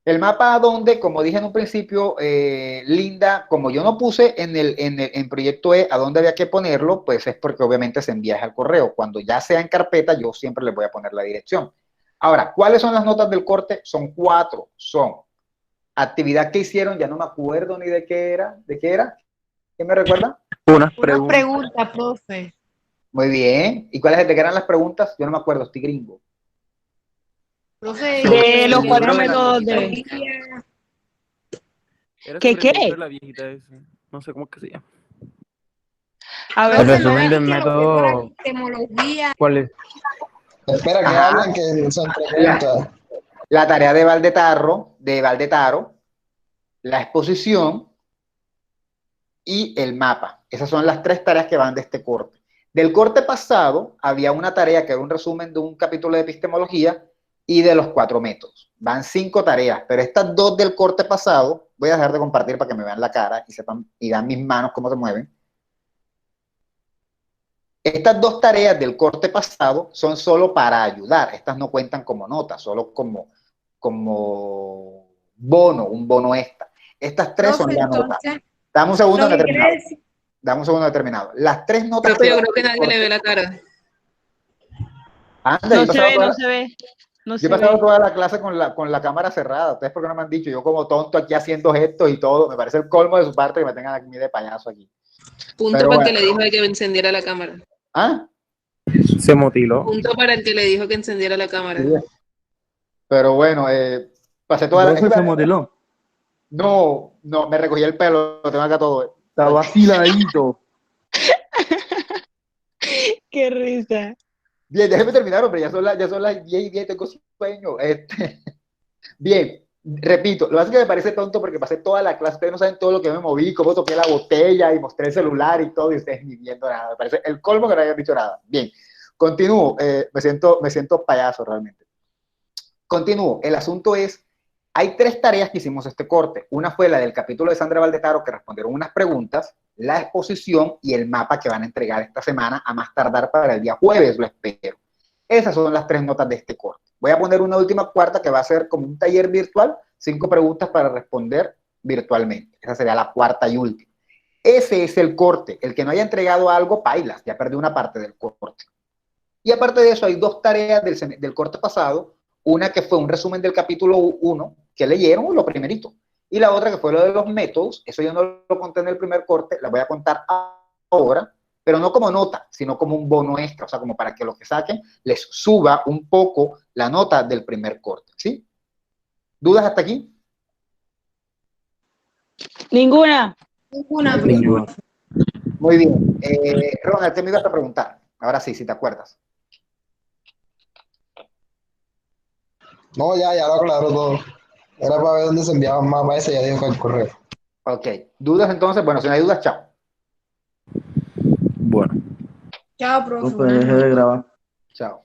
El mapa donde, como dije en un principio, Linda, como yo no puse en proyecto E a dónde había que ponerlo, pues es porque obviamente se envía al correo. Cuando ya sea en carpeta, yo siempre les voy a poner la dirección. Ahora, ¿cuáles son las notas del corte? Son 4. Son actividad que hicieron, ya no me acuerdo ni de qué era. ¿De qué era? ¿Quién me recuerda? Una pregunta, profe. Muy bien. ¿Y cuáles eran las preguntas? Yo no me acuerdo, estoy gringo. Profe, De los 4 métodos de... ¿Qué? La viejita esa. No sé cómo es que se llama. A El ver, resumen del método. Epistemología. ¿Cuál es? Espera, que hablen, que son preguntas. La tarea de Valdetaro, la exposición y el mapa. Esas son las 3 tareas que van de este corte. Del corte pasado había una tarea que era un resumen de un capítulo de epistemología y de los 4 métodos. Van 5 tareas, pero estas 2 del corte pasado, voy a dejar de compartir para que me vean la cara y sepan y dan mis manos cómo se mueven. Estas 2 tareas del corte pasado son solo para ayudar. Estas no cuentan como notas, solo como bono, un bono extra. Estas 3 son la nota. Dame un segundo determinado. Las 3 notas. Pero yo creo que nadie le ve la cara. Anda, no se ve. No Yo se he pasado ve. toda la clase con la cámara cerrada. ¿Ustedes por qué no me han dicho? Yo como tonto aquí haciendo gestos y todo. Me parece el colmo de su parte que me tengan aquí de payaso aquí. Punto Pero para el que bueno. le dijo de que me encendiera la cámara. ¿Ah? Se mutiló. Punto para el que le dijo que encendiera la cámara. Sí. Pero bueno, pasé toda la... Profe, se modeló. No, me recogí el pelo, lo tengo acá todo. Está vaciladito. Qué risa. Bien, déjeme terminar, hombre, ya son las 10:10, tengo sueño. Bien, repito, lo que pasa es que me parece tonto porque pasé toda la clase, ustedes no saben todo lo que me moví, cómo toqué la botella y mostré el celular y todo, y ustedes ni viendo nada. Me parece el colmo que no hayan dicho nada. Bien, continúo, me siento payaso realmente. Continúo, el asunto es, hay 3 tareas que hicimos este corte. Una fue la del capítulo de Sandra Valdetaro, que respondieron unas preguntas, la exposición y el mapa que van a entregar esta semana, a más tardar para el día jueves, lo espero. Esas son las 3 notas de este corte. Voy a poner una última cuarta que va a ser como un taller virtual, 5 preguntas para responder virtualmente. Esa sería la cuarta y última. Ese es el corte. El que no haya entregado algo, pailas, ya perdió una parte del corte. Y aparte de eso, hay 2 tareas del corte pasado. Una que fue un resumen del capítulo 1, que leyeron, lo primerito. Y la otra que fue lo de los métodos. Eso yo no lo conté en el primer corte, la voy a contar ahora, pero no como nota, sino como un bono extra, o sea, como para que los que saquen les suba un poco la nota del primer corte, ¿sí? ¿Dudas hasta aquí? Ninguna. Ninguna, Ninguno. Muy bien. Ronald, ¿qué me ibas a preguntar? Ahora sí, si te acuerdas. No, ya lo aclaró todo. Era para ver dónde se enviaban mapas ese, ya dijo que el correo. Ok. ¿Dudas entonces? Bueno, si no hay dudas, chao. Bueno, Chao, profe. profe, deje de grabar. Chao.